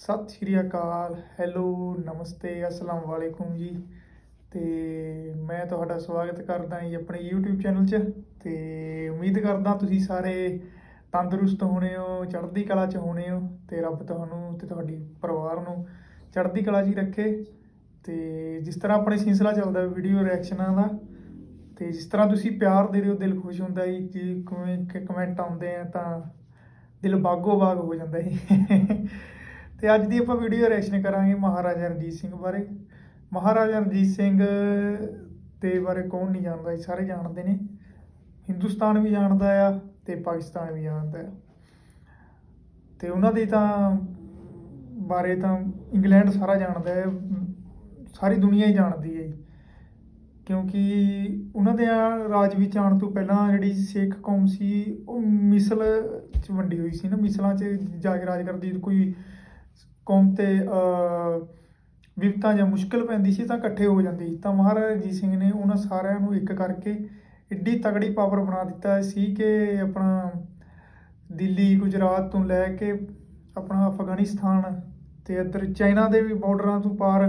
ਸਤਿ ਸ਼੍ਰੀ ਅਕਾਲ, ਹੈਲੋ, ਨਮਸਤੇ, ਅਸਲਾਮ ਵਾਲੇਕੁਮ ਜੀ। ਤੇ ਮੈਂ ਤੁਹਾਡਾ ਸਵਾਗਤ ਕਰਦਾ ਜੀ ਆਪਣੇ YouTube ਚੈਨਲ 'ਚ। ਤੇ ਉਮੀਦ ਕਰਦਾ ਤੁਸੀਂ ਸਾਰੇ ਤੰਦਰੁਸਤ ਹੋਣੇ ਹੋ, ਚੜ੍ਹਦੀ ਕਲਾ 'ਚ ਹੋਣੇ ਹੋ, ਤੇ ਰੱਬ ਤੁਹਾਨੂੰ ਤੇ ਤੁਹਾਡੀ ਪਰਿਵਾਰ ਨੂੰ ਚੜ੍ਹਦੀ ਕਲਾ 'ਚ ਹੀ ਰੱਖੇ। ਤੇ ਜਿਸ ਤਰ੍ਹਾਂ ਆਪਣੇ ਸਿਲਸਿਲਾ ਚੱਲਦਾ ਵੀਡੀਓ ਰਿਐਕਸ਼ਨਾਂ ਦਾ, ਤੇ ਜਿਸ ਤਰ੍ਹਾਂ ਤੁਸੀਂ ਪਿਆਰ ਦੇ ਰਹੇ ਹੋ ਦਿਲ ਖੁਸ਼ ਹੁੰਦਾ ਜੀ। ਕਿ ਕਮੈਂਟ ਆਉਂਦੇ ਆ ਤਾਂ ਦਿਲ ਬਾਗੋ ਬਾਗ ਹੋ ਜਾਂਦਾ ਜੀ। ਤੇ ਅੱਜ ਦੀ ਆਪਾਂ ਵੀਡੀਓ ਰਿਐਕਸ਼ਨ ਕਰਾਂਗੇ ਮਹਾਰਾਜਾ ਰਣਜੀਤ ਸਿੰਘ ਬਾਰੇ। ਮਹਾਰਾਜਾ ਰਣਜੀਤ ਸਿੰਘ ਦੇ ਬਾਰੇ ਕੌਣ ਨਹੀਂ ਜਾਣਦਾ ਜੀ, ਸਾਰੇ ਜਾਣਦੇ ਨੇ। ਹਿੰਦੁਸਤਾਨ ਵੀ ਜਾਣਦਾ ਆ ਤੇ ਪਾਕਿਸਤਾਨ ਵੀ ਜਾਣਦਾ ਆ। ਤੇ ਉਹਨਾਂ ਦੀ ਤਾਂ ਬਾਰੇ ਤਾਂ ਇੰਗਲੈਂਡ ਸਾਰਾ ਜਾਣਦਾ ਹੈ, ਸਾਰੀ ਦੁਨੀਆ ਹੀ ਜਾਣਦੀ ਹੈ ਜੀ। ਕਿਉਂਕਿ ਉਹਨਾਂ ਦੇ ਰਾਜ ਵਿੱਚ ਆਉਣ ਤੋਂ ਪਹਿਲਾਂ ਜਿਹੜੀ ਸਿੱਖ ਕੌਮ ਸੀ ਉਹ ਮਿਸਲ 'ਚ ਵੰਡੀ ਹੋਈ ਸੀ ਨਾ। ਮਿਸਲਾਂ 'ਚ ਜਾ ਕੇ ਰਾਜ ਕਰਦੀ, ਕੋਈ ਕੌਮ 'ਤੇ ਵਿਪਤਾ ਜਾਂ ਮੁਸ਼ਕਿਲ ਪੈਂਦੀ ਸੀ ਤਾਂ ਇਕੱਠੇ ਹੋ ਜਾਂਦੇ ਸੀ। ਤਾਂ ਮਹਾਰਾਜਾ ਰਣਜੀਤ ਸਿੰਘ ਨੇ ਉਹਨਾਂ ਸਾਰਿਆਂ ਨੂੰ ਇੱਕ ਕਰਕੇ ਐਡੀ ਤਗੜੀ ਪਾਵਰ ਬਣਾ ਦਿੱਤਾ ਸੀ ਕਿ ਆਪਣਾ ਦਿੱਲੀ, ਗੁਜਰਾਤ ਤੋਂ ਲੈ ਕੇ ਆਪਣਾ ਅਫਗਾਨਿਸਤਾਨ ਅਤੇ ਇੱਧਰ ਚਾਈਨਾ ਦੇ ਵੀ ਬਾਰਡਰਾਂ ਤੋਂ ਪਾਰ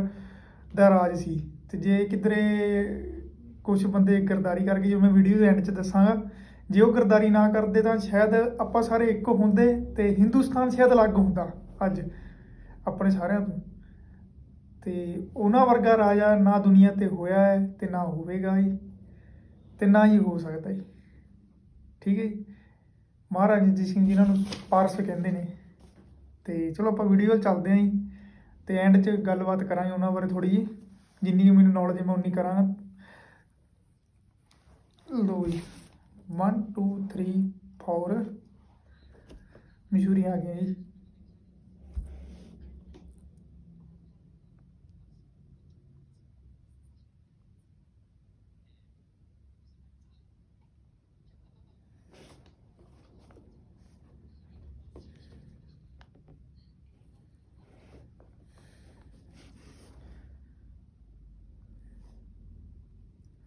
ਦਾ ਰਾਜ ਸੀ। ਅਤੇ ਜੇ ਕਿਧਰੇ ਕੁਛ ਬੰਦੇ ਗਰਦਾਰੀ ਕਰਕੇ, ਜੋ ਮੈਂ ਵੀਡੀਓ ਦੇ ਐਂਡ 'ਚ ਦੱਸਾਂਗਾ, ਜੇ ਉਹ ਗਰਦਾਰੀ ਨਾ ਕਰਦੇ ਤਾਂ ਸ਼ਾਇਦ ਆਪਾਂ ਸਾਰੇ ਇੱਕ ਹੁੰਦੇ ਅਤੇ ਹਿੰਦੁਸਤਾਨ ਸ਼ਾਇਦ ਅਲੱਗ ਹੁੰਦਾ ਅੱਜ ਆਪਣੇ ਸਾਰਿਆਂ ਤੋਂ। ਅਤੇ ਉਹਨਾਂ ਵਰਗਾ ਰਾਜਾ ਨਾ ਦੁਨੀਆ 'ਤੇ ਹੋਇਆ ਹੈ ਅਤੇ ਨਾ ਹੋਵੇਗਾ ਜੀ, ਅਤੇ ਨਾ ਹੀ ਹੋ ਸਕਦਾ ਜੀ। ਠੀਕ ਹੈ ਜੀ। ਮਹਾਰਾਜਾ ਰਣਜੀਤ ਸਿੰਘ ਜਿਹਨਾਂ ਨੂੰ ਪਾਰਸ ਕਹਿੰਦੇ ਨੇ। ਅਤੇ ਚਲੋ ਆਪਾਂ ਵੀਡੀਓ ਵੱਲ ਚੱਲਦੇ ਹਾਂ ਜੀ, ਅਤੇ ਐਂਡ 'ਚ ਗੱਲਬਾਤ ਕਰਾਂਗੇ ਉਹਨਾਂ ਬਾਰੇ ਥੋੜ੍ਹੀ ਜਿਹੀ, ਜਿੰਨੀ ਮੈਨੂੰ ਨੌਲੇਜ ਮੈਂ ਉਨੀ ਕਰਾਂਗਾ। ਲਓ ਜੀ, 1 2 3 4 ਮਸ਼ਹੂਰੀ ਆ ਗਈਆਂ ਜੀ।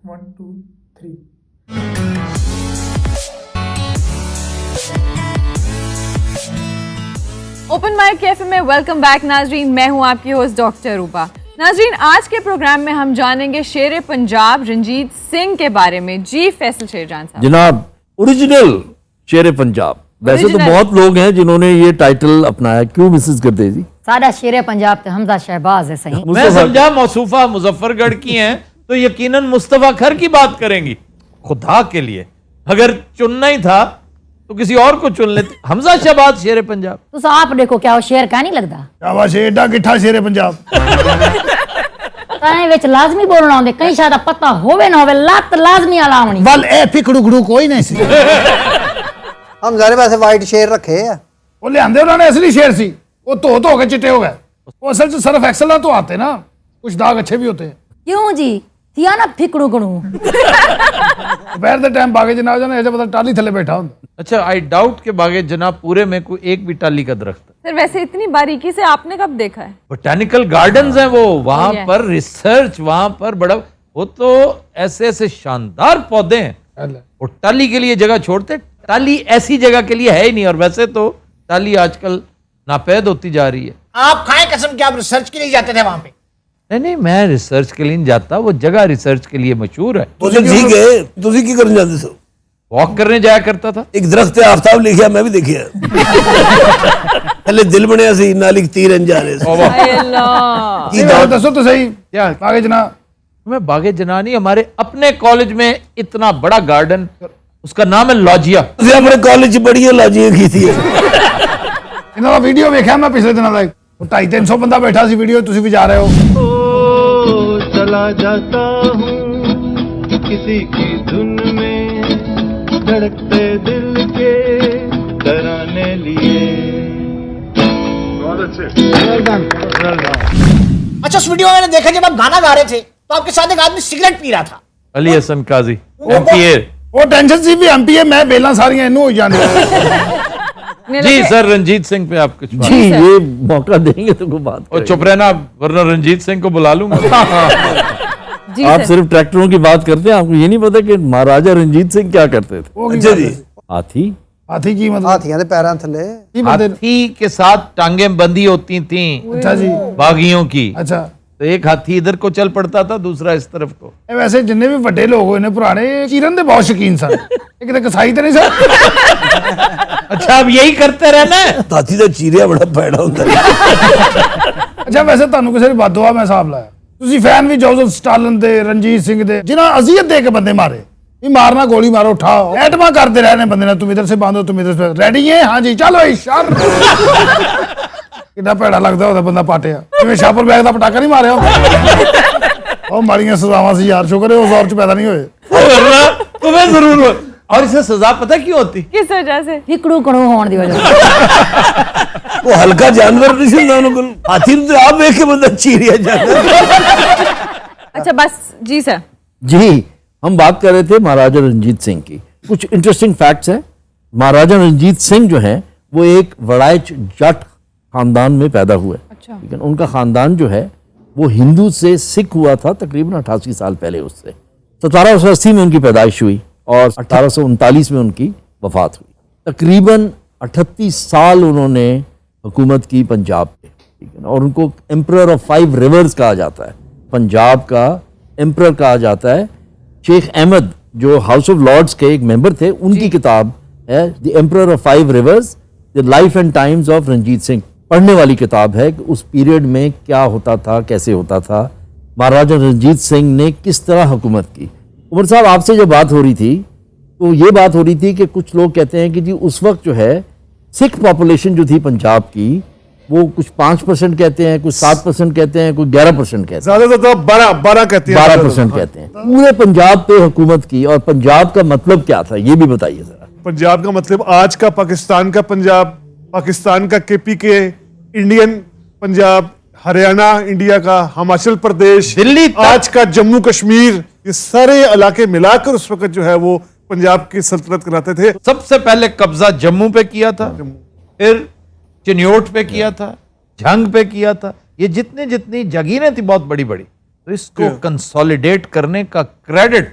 One, two, three. Open mic cafe में वेलकम बैक नाजरीन। मैं हूं आपकी होस्ट डॉक्टर रूपा। नाजरीन, आज के प्रोग्राम में हम जानेंगे शेर पंजाब रंजीत सिंह के बारे में। जी फैसल शेरजान साहब। जनाब, ओरिजिनल शेर पंजाब। वैसे तो बहुत लोग हैं जिन्होंने ये टाइटल अपनाया, क्यों मिसेस करते जी? सारा शेर पंजाब तो हमजा शहबाज है। सही मैं समझा मौसूफा मुजफ्फरगढ़ की हैं तो यकीनन मुस्तफा खर की बात करेंगी। खुदा के लिए अगर चुनना ही था तो किसी और को चुन लेते। हमजा शहबाज शेर पंजाब। तुस आप देखो क्या वो शेर का नहीं लगता? शाबाश, एडा किठा शेर पंजाब। ताए विच लाजमी बोलना होंदे, कई शायद पता होवे ना होवे, लत लाजमी अलावणी। वल ए फिकड़ू खड़ू कोई नहीं सी। हमजा ने वैसे वाइट शेर रखे है। वो लियांदे उन्होंने असली शेर सी, वो धो के चिट्टे हो गए। वो असल च सर्फ एक्सल ना तो आते ना, कुछ दाग अच्छे भी होते हैं। क्यों जी थिया ना फिकड़ू गणू। दोपहर के टाइम बागे जनाब जाने ऐसे पता टाली थले बैठा होंदा। अच्छा, आई डाउट के बागे जनाब पूरे में कोई एक भी टाली का दरख्त है। सर वैसे इतनी बारीकी से आपने कब देखा है? बोटैनिकल गार्डन्स हैं वो, वहां पर रिसर्च, वहां पर बड़ा, वो तो ऐसे ऐसे शानदार पौधे हैं। और टाली के लिए जगह छोड़ते, टाली ऐसी जगह के लिए है ही नहीं। और वैसे तो टाली आजकल नापैद होती जा रही है। आप खाएं कसम कि आप रिसर्च के लिए जाते थे वहां पे? नहीं, मैं रिसर्च के लिए नहीं जाता, वो जगह रिसर्च के लिए मशहूर है। ठीक है, तुसी की करने जाते सो? वॉक करने जाया करता था। एक दरख्त है, आफ्ताब लिखिया, मैं भी देखिया। पहले दिल बनया सी, नालिक तीर जा रहे हाय अल्लाह। की दाव दसो तो सही। क्या बागे जनाब? मैं बागे जना नहीं, हमारे अपने कॉलेज में इतना बड़ा गार्डन, उसका नाम है लॉजिया। तुसी अपने कॉलेज बड़ी लॉजिया की थी। इन्होंने वीडियो देखा मैं पिछले दिनों का, 250-300 बंदा बैठा सी वीडियो, तुसी भी जा रहे हो। चला जाता हूँ किसी की धुन में, धड़कते दिल के डराने लिए। बहुत अच्छे। अच्छा, उस वीडियो में मैंने देखा जब आप गाना गा रहे थे तो आपके साथ एक आदमी सिगरेट पी रहा था। अली हसन काजी MPA। वो टेंशन सी भी एमपीए, मैं बेला सारियां इनू हो जाने। जी सर, रंजीत सिंह पे आप कुछ जी, ये मौका देंगे तो कोई बात और चुप रहना, वरना रंजीत सिंह को बुला लूंगा। जी आप सर। सिर्फ ट्रैक्टरों की बात करते हैं, आपको ये नहीं पता कि महाराजा रंजीत सिंह क्या करते थे? वो अच्छा जी, हाथी हाथी की मतलब हाथियों के पैरों थले की बंदे हाथी के साथ टांगें बंधी होती थी अच्छा जी बागियों की, अच्छा तो एक हाथी इधर को चल पड़ता था, दूसरा इस तरफ को। ਇਹ ਵੈਸੇ ਜਿੰਨੇ ਵੀ ਵੱਡੇ ਲੋਕ ਹੋਏ ਨੇ ਪੁਰਾਣੇ ਚੀਰਨ ਦੇ ਬਹੁਤ ਸ਼ੌਕੀਨ ਸਨ ਇਹ ਕਿਤੇ ਕਸਾਈ ਤੇ ਨਹੀਂ ਸਨ अच्छा अब यही करते रहना है। हाथी का चीरिया बड़ा पैड़ा होता है। ਅੱਛਾ ਵੈਸੇ ਤੁਹਾਨੂੰ ਕਿਸੇ ਦੀ ਬਦਦੁਆ ਮੈਂ ਹਿਸਾਬ ਲਾਇਆ ਤੁਸੀਂ ਫੈਨ ਵੀ ਜੋਜ਼ਫ ਸਟਾਲਿਨ ਦੇ ਰਣਜੀਤ ਸਿੰਘ ਦੇ ਜਿਨ੍ਹਾਂ ਅਜ਼ੀਅਤ ਦੇ ਕੇ ਬੰਦੇ ਮਾਰੇ ये मारना गोली मारो उठाओ एटमा करते रहने बंदे ने तुम इधर से बांधो तुम इधर से रेडी है हाँ जी चलो इशार कितना भैड़ा लगता होता बंदा पाटिया जिवें शापर बैग का पटाखा नहीं मारे ਉਹ ਮਾੜੀਆਂ ਸਜ਼ਾਵਾਂ ਸੀ ਯਾਰ ਸ਼ੁਕਰ ਹੈ ਉਸ ਦੌਰ ਚ ਪੈਦਾ ਨਹੀਂ ਹੋਏ तुम्हें जरूर हो। और इसे सजा पता क्यों होती? किस वजह से? हिकड़ू कड़ू होने की वजह वो हल्का जानवर नहीं सुनता उनको, हाथी तो आप देख के बंदा चीरिया जानवर। अच्छा बस जी सर। जी, हम बात कर रहे थे महाराजा रंजीत सिंह की। कुछ इंटरेस्टिंग फैक्ट्स हैं। महाराजा रंजीत सिंह जो हैं वो एक वड़ाइच जट खानदान में पैदा हुए। अच्छा। ठीक है, उनका खानदान जो है वो हिंदू से सिख हुआ था तकरीबन 88 साल पहले उससे। 1780 में उनकी पैदाइश हुई और 1839 में उनकी वफात हुई। तकरीबन 38 साल उन्होंने हुकूमत की पंजाब पे, ठीक है ना, और उनको एम्परर ऑफ 5 रिवर्स कहा जाता है, पंजाब का एम्परर कहा जाता है। शेख अहमद जो हाउस ऑफ लॉर्ड्स के एक मेंबर थे, उनकी किताब है the emperor of 5 rivers, the life and times of Ranjit Singh. पढ़ने वाली किताब है कि उस पीरियड में क्या होता था, कैसे होता था, महाराजा रंजीत सिंह ने किस तरह हुकूमत की। उमर साहब, आपसे जब बात हो रही थी तो ये बात हो रही थी कि कुछ लोग कहते हैं कि जी उस वक्त जो है सिख पॉपुलेशन जो थी पंजाब की वो कुछ 5% कहते हैं, कुछ 7% कहते हैं, कुछ 11% कहते हैं, ज्यादातर 12 कहते 12% कहते हैं। पूरे पंजाब पे हुकूमत की, और पंजाब का मतलब क्या था ये भी बताइए जरा। पंजाब का मतलब आज का पाकिस्तान का पंजाब, पाकिस्तान का KPK, Indian Punjab, Haryana India का, हिमाचल प्रदेश, दिल्ली तक। आज का जम्मू कश्मीर, ये सारे इलाके मिलाकर उस वक्त जो है वो पंजाब की सल्तनत कराते थे। सबसे पहले कब्जा जम्मू पे किया था, फिर चिन्योट पे किया था, झंग पे किया था। ये जितनी जितनी जागीरें थी बहुत बड़ी बड़ी, तो इसको कंसोलिडेट करने का क्रेडिट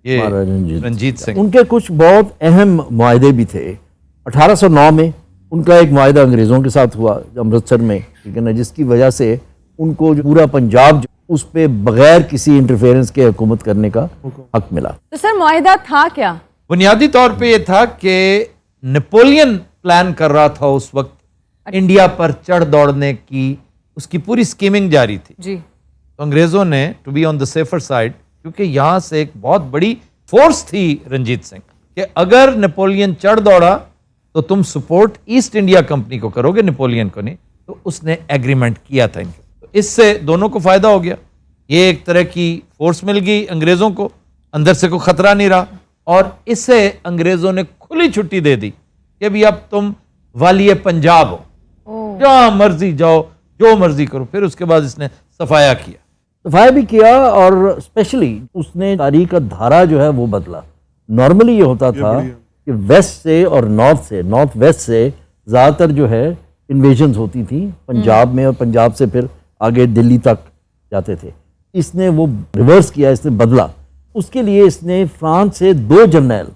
ये महाराजा रंजीत सिंह। उनके कुछ बहुत अहम मुआहदे भी थे। 1809 में उनका एक मुआहदा अंग्रेज़ों के साथ हुआ अमृतसर में, ठीक है ना, जिसकी वजह से उनको जो पूरा पंजाब उस पे बगैर किसी इंटरफेरेंस के हुकूमत करने का हक मिला। तो सर मुआहिदा था क्या? बुनियादी तौर पे ये था कि नेपोलियन प्लान कर रहा था उस वक्त इंडिया पर चढ़ दौड़ने की, उसकी पूरी स्कीमिंग जारी थी। जी। तो अंग्रेजों ने to be on the safer side, क्योंकि यहां से एक बहुत बड़ी फोर्स थी रंजीत सिंह कि अगर नेपोलियन चढ़ दौड़ा तो तुम सपोर्ट ईस्ट इंडिया कंपनी को करोगे, नेपोलियन को नहीं। तो उसने एग्रीमेंट किया था इनके, तो इससे दोनों को फायदा हो गया। ये एक तरह की फोर्स मिल गई अंग्रेजों को, अंदर से कोई खतरा नहीं रहा, और इससे अंग्रेजों ने खुली छुट्टी दे दी कि भी अब तुम वाली पंजाब हो, जहां मर्जी जाओ, जो मर्जी करो। फिर उसके बाद इसने सफाया किया, सफाया भी किया, और स्पेशली उसने तारीख का धारा जो है वो बदला। नॉर्मली ये होता था कि वेस्ट से और नॉर्थ वेस्ट से ज़्यादातर जो है इन्वेजन्स होती थी पंजाब में, और पंजाब से फिर आगे दिल्ली तक जाते थे। इसने वो रिवर्स किया, इसने बदला। उसके लिए इसने फ्रांस से 2 जनरल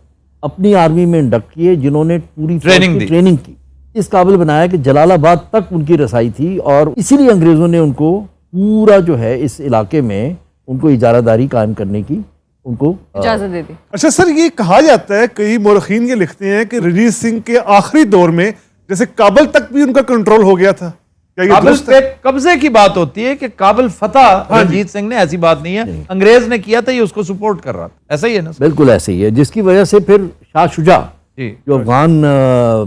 अपनी आर्मी में इंडक्ट किए जिन्होंने पूरी ट्रेनिंग की। इस काबिल बनाया कि जलालाबाद तक उनकी रसाई थी, और इसीलिए अंग्रेज़ों ने उनको पूरा जो है इस इलाके में उनको इजारादारी कायम करने की उनको इजाजत दे दी। अच्छा सर, ये कहा जाता है, कई मौरखीन ये लिखते हैं कि रंजीत सिंह के आखिरी दौर में जैसे काबल तक भी उनका कंट्रोल हो गया था। क्या ये काबल दुरुस्त है? पे कब्जे की बात होती है कि काबल फतह रंजीत सिंह ने, ऐसी बात नहीं है, अंग्रेज ने किया था, ये उसको सपोर्ट कर रहा था। ऐसा ही है ना? बिल्कुल ऐसे ही है, जिसकी वजह से फिर शाह शुजा जी। जो अफगान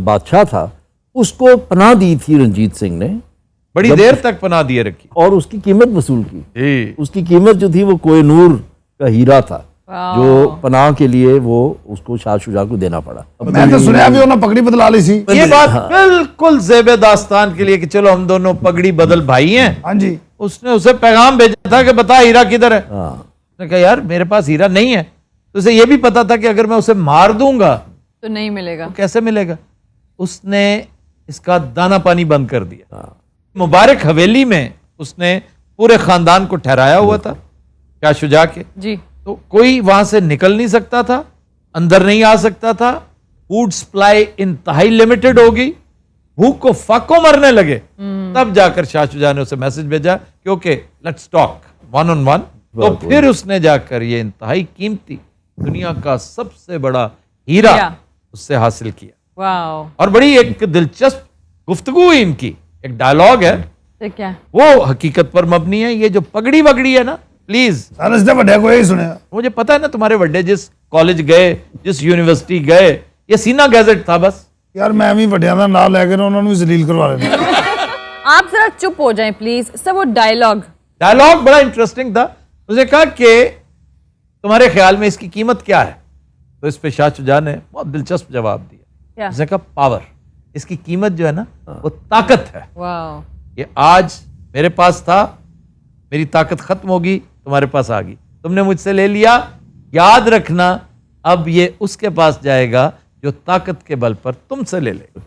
बादशाह था उसको पनाह दी थी रंजीत सिंह ने, बड़ी देर तक पनाह दिए रखी, और उसकी कीमत वसूल की। जी। उसकी कीमत जो थी वो कोहिनूर का हीरा था, जो पनाह के लिए वो उसको शाह शुजा को देना पड़ा। मैं तो सुना भी उन्होंने पगड़ी बदला ली सी। ये बात बिल्कुल ज़ेबे दास्तान के लिए कि चलो हम दोनों पगड़ी बदल भाई हैं। हाँ जी। उसने उसे पैगाम भेजा था कि बता हीरा किधर है। हाँ। उसने कहा यार मेरे पास हीरा नहीं है। तो उसे ये भी पता था कि अगर मैं उसे मार दूंगा तो नहीं मिलेगा। तो कैसे मिलेगा। उसने इसका दाना पानी बंद कर दिया। मुबारक हवेली में उसने पूरे खानदान को ठहराया हुआ था शाह शुजा के। जी। तो कोई वहां से निकल नहीं सकता था, अंदर नहीं आ सकता था, फूड सप्लाई इंतहाई लिमिटेड होगी, भूख को फाकों मरने लगे, तब जाकर शाह शुजा ने उसे मैसेज भेजा कि okay let's talk one on one. तो फिर उसने जाकर ये इंतहाई कीमती दुनिया का सबसे बड़ा हीरा उससे हासिल किया। वाओ। और बड़ी एक दिलचस्प गुफ्तगू हुई इनकी, एक डायलॉग है, तो क्या? वो हकीकत पर मबनी है। ये जो पगड़ी वगड़ी है ना, प्लीज सारे बड़े को यही सुने। मुझे पता है ना, तुम्हारे बड़े जिस कॉलेज गए, जिस यूनिवर्सिटी गए, ये सीना गैजेट था बस। यार मैं भी ਵੱਡਿਆਂ ਦਾ ਨਾਮ ਲੈ ਕੇ ਨਾ ਉਹਨਾਂ ਨੂੰ ਜ਼ਲੀਲ ਕਰਵਾ ਲੈਣਾ। आप जरा चुप हो जाएं प्लीज। सब वो डायलॉग बड़ा इंटरेस्टिंग था। उसने कहा कि तुम्हारे ख्याल में इसकी कीमत क्या है? तो इस पे शाह शुजा ने बहुत दिलचस्प जवाब दिया। क्या? उसने कहा पावर, इसकी कीमत जो है ना वो ताकत है। वाओ। ये आज मेरे पास था, मेरी ताकत खत्म होगी, तुम्हारे पास आ गई, तुमने मुझसे ले लिया, याद रखना अब ये उसके पास जाएगा जो ताकत के बल पर तुमसे ले ले।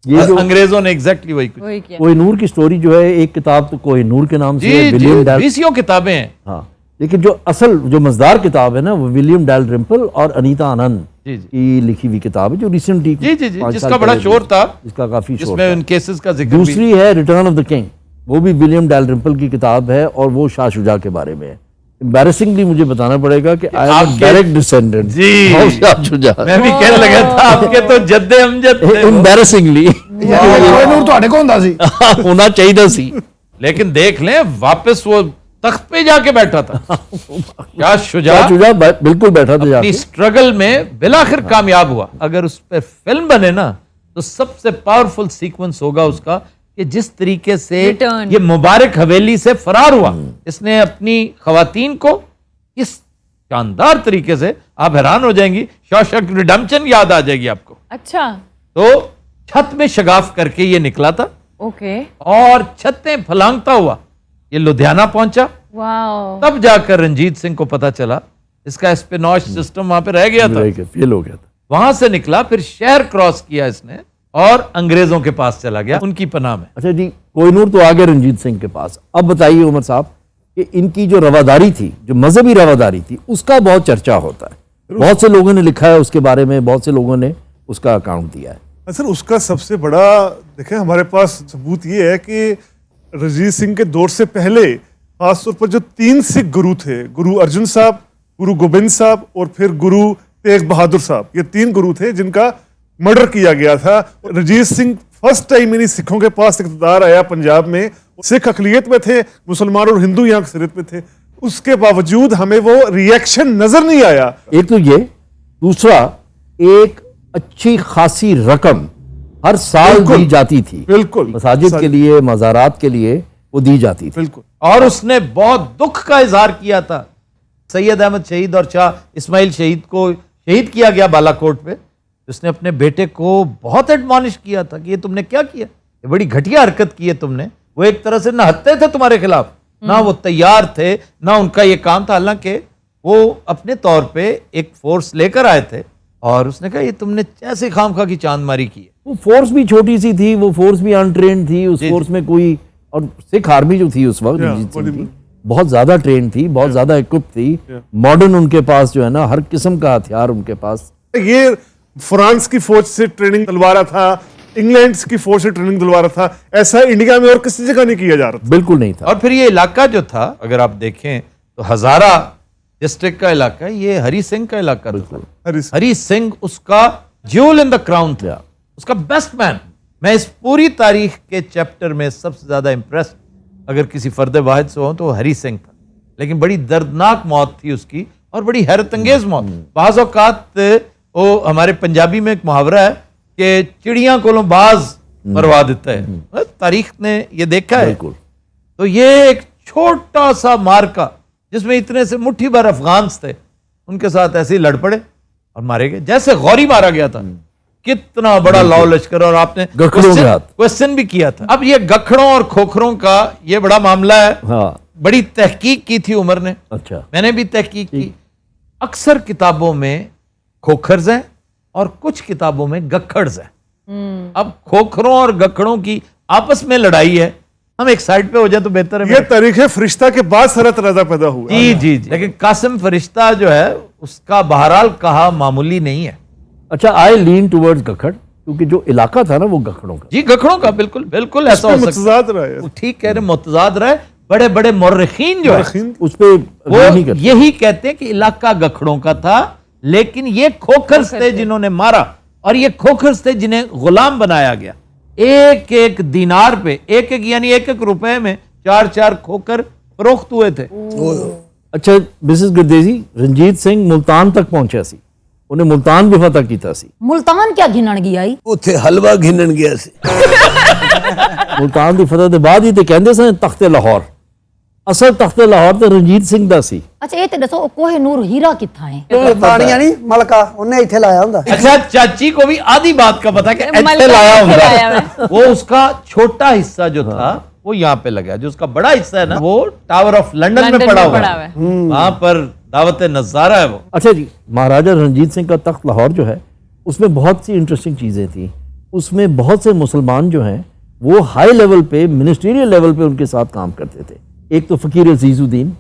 ये जो अंग्रेजों ने एग्जैक्टली वही कुछ वही किया। कोहिनूर की स्टोरी जो है, एक किताब तो कोहिनूर के नाम से है, जी विलियम डैल, 20 किताबें हैं। हाँ, लेकिन जो असल जो मजेदार किताब है ना, वो विलियम डैल रिम्पल और अनीता आनंद जी, जी। की लिखी हुई किताब है, जो रिसेंटली जी, जी, जी, जिसका बड़ा शोर था, जिसका काफी शोर जिसमें था। उन केसेस का जिक्र भी। दूसरी है रिटर्न ऑफ द किंग, वो भी विलियम डैल रिम्पल की किताब है और वो शाह शुजा के बारे में है। एम्बैरेसिंगली मुझे बताना पड़ेगा कि आई एम आपके- डायरेक्ट डिसेंडेंट जी। ऑफ शाह शुजा। मैं भी कहने लगा था आपके तो जद्दे अमजद थे वो। एम्बैरेसिंग ਕੋਹਿਨੂਰ ਤੁਹਾਡੇ ਕੋਲ ਹੁੰਦਾ ਸੀ। होना चाहिए सी। लेकिन देख लें, वापस वो तख्त पे जाके बैठा था। क्या शुजा शाह शुजा बिल्कुल बैठा था अपनी जाके। स्ट्रगल में बिलाखिर कामयाब हुआ। अगर उस पर फिल्म बने ना, तो सबसे पावरफुल सीक्वेंस होगा उसका कि जिस तरीके से Return। ये मुबारक हवेली से फरार हुआ, इसने अपनी खवातीन को इस शानदार तरीके से, आप हैरान हो जाएंगी, शॉशैंक रिडेम्पशन याद आ जाएगी आपको। अच्छा। तो छत में शगाफ करके ये निकला था ओके। और छतें फलांगता हुआ ये लुधियाना पहुंचा। वाओ। तब जाकर रंजीत सिंह को पता चला इसका एस्पिनॉश सिस्टम वहां पे रह गया था, फेल हो गया था। वहां से निकला, फिर शहर क्रॉस किया इसने और अंग्रेजों के पास चला गया, उनकी पनाह में। अच्छा जी, कोहिनूर तो आ गए रंजीत सिंह के पास। अब बताइए उमर साहब कि इनकी जो रवादारी थी, जो मजहबी रवादारी थी, उसका बहुत चर्चा होता है। बहुत से लोगों ने लिखा है उसके बारे में, बहुत से लोगों ने उसका अकाउंट दिया है। सर उसका सबसे बड़ा देखें, हमारे पास सबूत ये है कि रंजीत सिंह के दौर से पहले खासतौर पर जो 3 सिख गुरु थे, गुरु अर्जुन साहब, गुरु गोबिंद साहब और फिर गुरु तेग बहादुर साहब, ये 3 गुरु थे जिनका मर्डर किया गया था। रंजीत सिंह फर्स्ट टाइम इन्हीं सिखों के पास इक़्तिदार आया पंजाब में। सिख अक़लियत में थे, मुसलमान और हिंदू यहाँ अक्सरियत में थे, उसके बावजूद हमें वो रिएक्शन नजर नहीं आया। एक तो ये, दूसरा एक अच्छी खासी रकम हर साल दी जाती थी, बिल्कुल मसाजिद के लिए, मज़ारात के लिए वो दी जाती थी। बिल्कुल। और उसने बहुत दुख का इजहार किया था। सैयद अहमद शहीद और शाह इस्माइल शहीद को शहीद किया गया बालाकोट पे, उसने अपने बेटे को बहुत एडमॉनिश किया था कि ये तुमने क्या किया, ये बड़ी घटिया हरकत की है तुमने। वो एक तरह से नहत्ते थे तुम्हारे खिलाफ, ना वो तैयार थे, ना उनका ये काम था। हालांकि वो अपने तौर पे एक फोर्स लेकर आए थे और उसने कहा ये तुमने ऐसे खामखा की चांदमारी की है। वो फोर्स भी छोटी सी थी, वो फोर्स भी अनट्रेन्ड थी, उस फोर्स में कोई, और सिख आर्मी जो थी उस वक्त रंजीत सिंह की, बहुत ज्यादा ट्रेन थी, बहुत ज्यादा इक्विप थी, मॉडर्न उनके पास जो है ना हर किस्म का हथियार उनके पास। ये फ्रांस की फौज से ट्रेनिंग दिलवा रहा था, इंग्लैंड की फौज से ट्रेनिंग दिलवा रहा था, ऐसा इंडिया में और किसी जगह नहीं किया जा रहा था। बिल्कुल नहीं था। और फिर ये इलाका जो था, अगर आप देखें तो हजारा डिस्ट्रिक्ट का इलाका, ये हरी सिंह का इलाका था। हरी सिंह उसका ज्यूल इन द क्राउन था, उसका बेस्ट मैन। मैं इस पूरी तारीख के चैप्टर में सबसे ज्यादा इंप्रेस्ड अगर किसी फर्द वाहिद से हो तो वो हरी सिंह था। लेकिन बड़ी दर्दनाक मौत थी उसकी और बड़ी हैरत अंगेज मौत। बाज़ औक़ात वो हमारे पंजाबी में एक मुहावरा है कि चिड़िया को बाज मरवा देता है, तारीख ने ये देखा है। तो ये एक छोटा सा मार्का जिसमें इतने से मुट्ठी भर अफगान्स थे, उनके साथ ऐसे ही लड़ पड़े और मारे गए, जैसे गौरी मारा गया था। कितना बड़ा लाओ लश्कर, और आपने क्वेश्चन भी किया था। अब ये गखड़ों और खोखरों का ये बड़ा मामला है। हाँ। बड़ी तहकीक की थी उमर ने, अच्छा, मैंने भी तहकीक की। अक्सर किताबों में खोखर्स हैं और कुछ किताबों में गखड़स हैं। अब खोखरों और गखड़ों की आपस में लड़ाई है, हम एक साइड पे हो जाए तो बेहतर है। ये तारीख फरिश्ता के बाद सरा तनाजा पैदा हुआ। जी जी जी। लेकिन कासिम फरिश्ता जो है उसका बहरहाल कहा मामूली नहीं है। अच्छा, आई लीन टुवर्ड्स गखड़, क्योंकि जो इलाका था ना वो गखड़ों का। जी, गखड़ों का, बिल्कुल बिल्कुल ऐसा हो सकता मुतजाद रहा है। है। ठीक कह रहे, मुतजाद रहा है। बड़े बड़े मुर्रिखीन जो है उस पे वो नहीं करते। यही कहते हैं कि इलाका गखड़ों का था, लेकिन ये खोखर्स थे जिन्होंने मारा, और ये खोखर्स थे जिन्हें गुलाम बनाया गया। एक एक दिनार पे, एक एक यानी एक एक रुपए में 4-4 खोकर फरोख्त हुए थे। अच्छा मिसेस गुरदेजी, रंजीत सिंह मुल्तान तक पहुंचा सी, उन्हें मुल्तान भी फतह कीता सी। मुल्तान क्या घिनण गया ही ਉੱਥੇ ਹਲਵਾ ਘਿੰਨਣ ਗਿਆ ਸੀ। मुल्तान की फतह के बाद ही तो कहते सन तख्ते लाहौर, असल तख्ते लाहौर तो रंजीत सिंह दा सी। अच्छा ये तो दसो कोहे नूर हीरा किथा है? ਮੁਲਤਾਨੀਆਂ ਨਹੀਂ ਮਲਕਾ ਉਹਨੇ ਇੱਥੇ ਲਾਇਆ ਹੁੰਦਾ। अच्छा, चाची को भी आधी बात का पता कि ऐसे मलका लाया ऐसे लाया होगा। वो उसका छोटा हिस्सा जो था वो यहाँ पे लगा, जो उसका बड़ा हिस्सा है ना वो टावर ऑफ लंदन में पड़ा हुआ है, वहां पर दावत नजारा है वो। अच्छा जी, महाराजा रंजीत सिंह का तख्त लाहौर जो है उसमें बहुत सी इंटरेस्टिंग चीज़ें थी। उसमें बहुत से मुसलमान जो हैं वो हाई लेवल पे, मिनिस्ट्रियल लेवल पे उनके साथ काम करते थे। एक तो फ़कीर अजीजुद्दीन,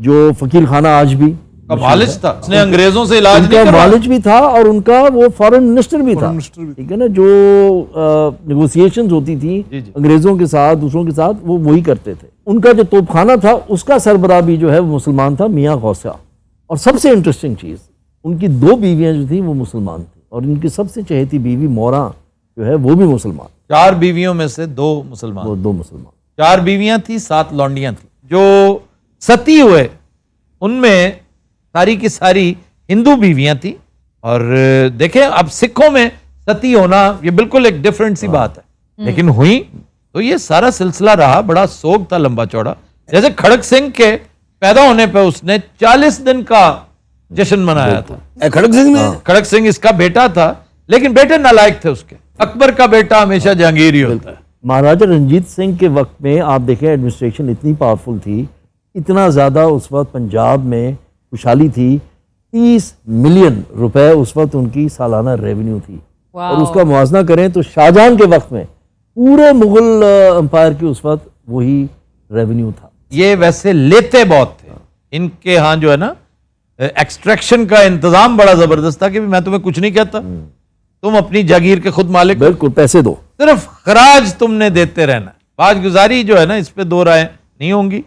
जो फ़कीर खाना आज भी का मालिज था, उसने अंग्रेजों से इलाज नहीं उनका करवाया। मालिज भी था और उनका वो फॉरेन मिनिस्टर भी था। ठीक है ना, जो नेगोशिएशंस होती थी अंग्रेजों के साथ, दूसरों के साथ, वो वही करते थे। उनका जो तोपखाना था उसका सरबराह भी जो है वो मुसलमान था, मियाँ गौसा। और सबसे इंटरेस्टिंग चीज़, उनकी 2 बीवियाँ जो थी वो मुसलमान थी, और इनकी सबसे चहेती बीवी मोरा जो है वो भी मुसलमान। 4 बीवियों में से 2 मुसलमान, वो 2 मुसलमान। 4 बीवियां थी, 7 लौंडियां थी। जो सती हुए उनमें सारी की सारी हिंदू बीवियां थी। और देखें, अब सिखों में सती होना ये बिल्कुल एक डिफरेंट सी बात है, लेकिन हुई तो ये सारा सिलसिला रहा, बड़ा सोग था लंबा चौड़ा। जैसे खड़क सिंह के पैदा होने पे उसने 40 दिन का जश्न मनाया था। खड़क सिंह ने, खड़क सिंह इसका बेटा था, लेकिन बेटे नालायक थे उसके। अकबर का बेटा हमेशा जहांगीर ही होता है। महाराजा रंजीत सिंह के वक्त में आप देखें एडमिनिस्ट्रेशन इतनी पावरफुल थी, इतना ज़्यादा उस वक्त पंजाब में खुशहाली थी। 30 मिलियन रुपए उस वक्त उनकी सालाना रेवेन्यू थी। और उसका मुआवजा करें तो शाहजहां के वक्त में पूरे मुगल एम्पायर की उस वक्त वही रेवेन्यू था। ये वैसे लेते बहुत थे इनके यहाँ, जो है ना एक्सट्रैक्शन का इंतजाम बड़ा जबरदस्त था कि मैं तुम्हें कुछ नहीं कहता, तुम अपनी जागीर के खुद मालिक, बिल्कुल पैसे दो, सिर्फ खराज तुमने देते रहना। बाजगुजारी जो है ना, इस पे 2 राय नहीं होंगी,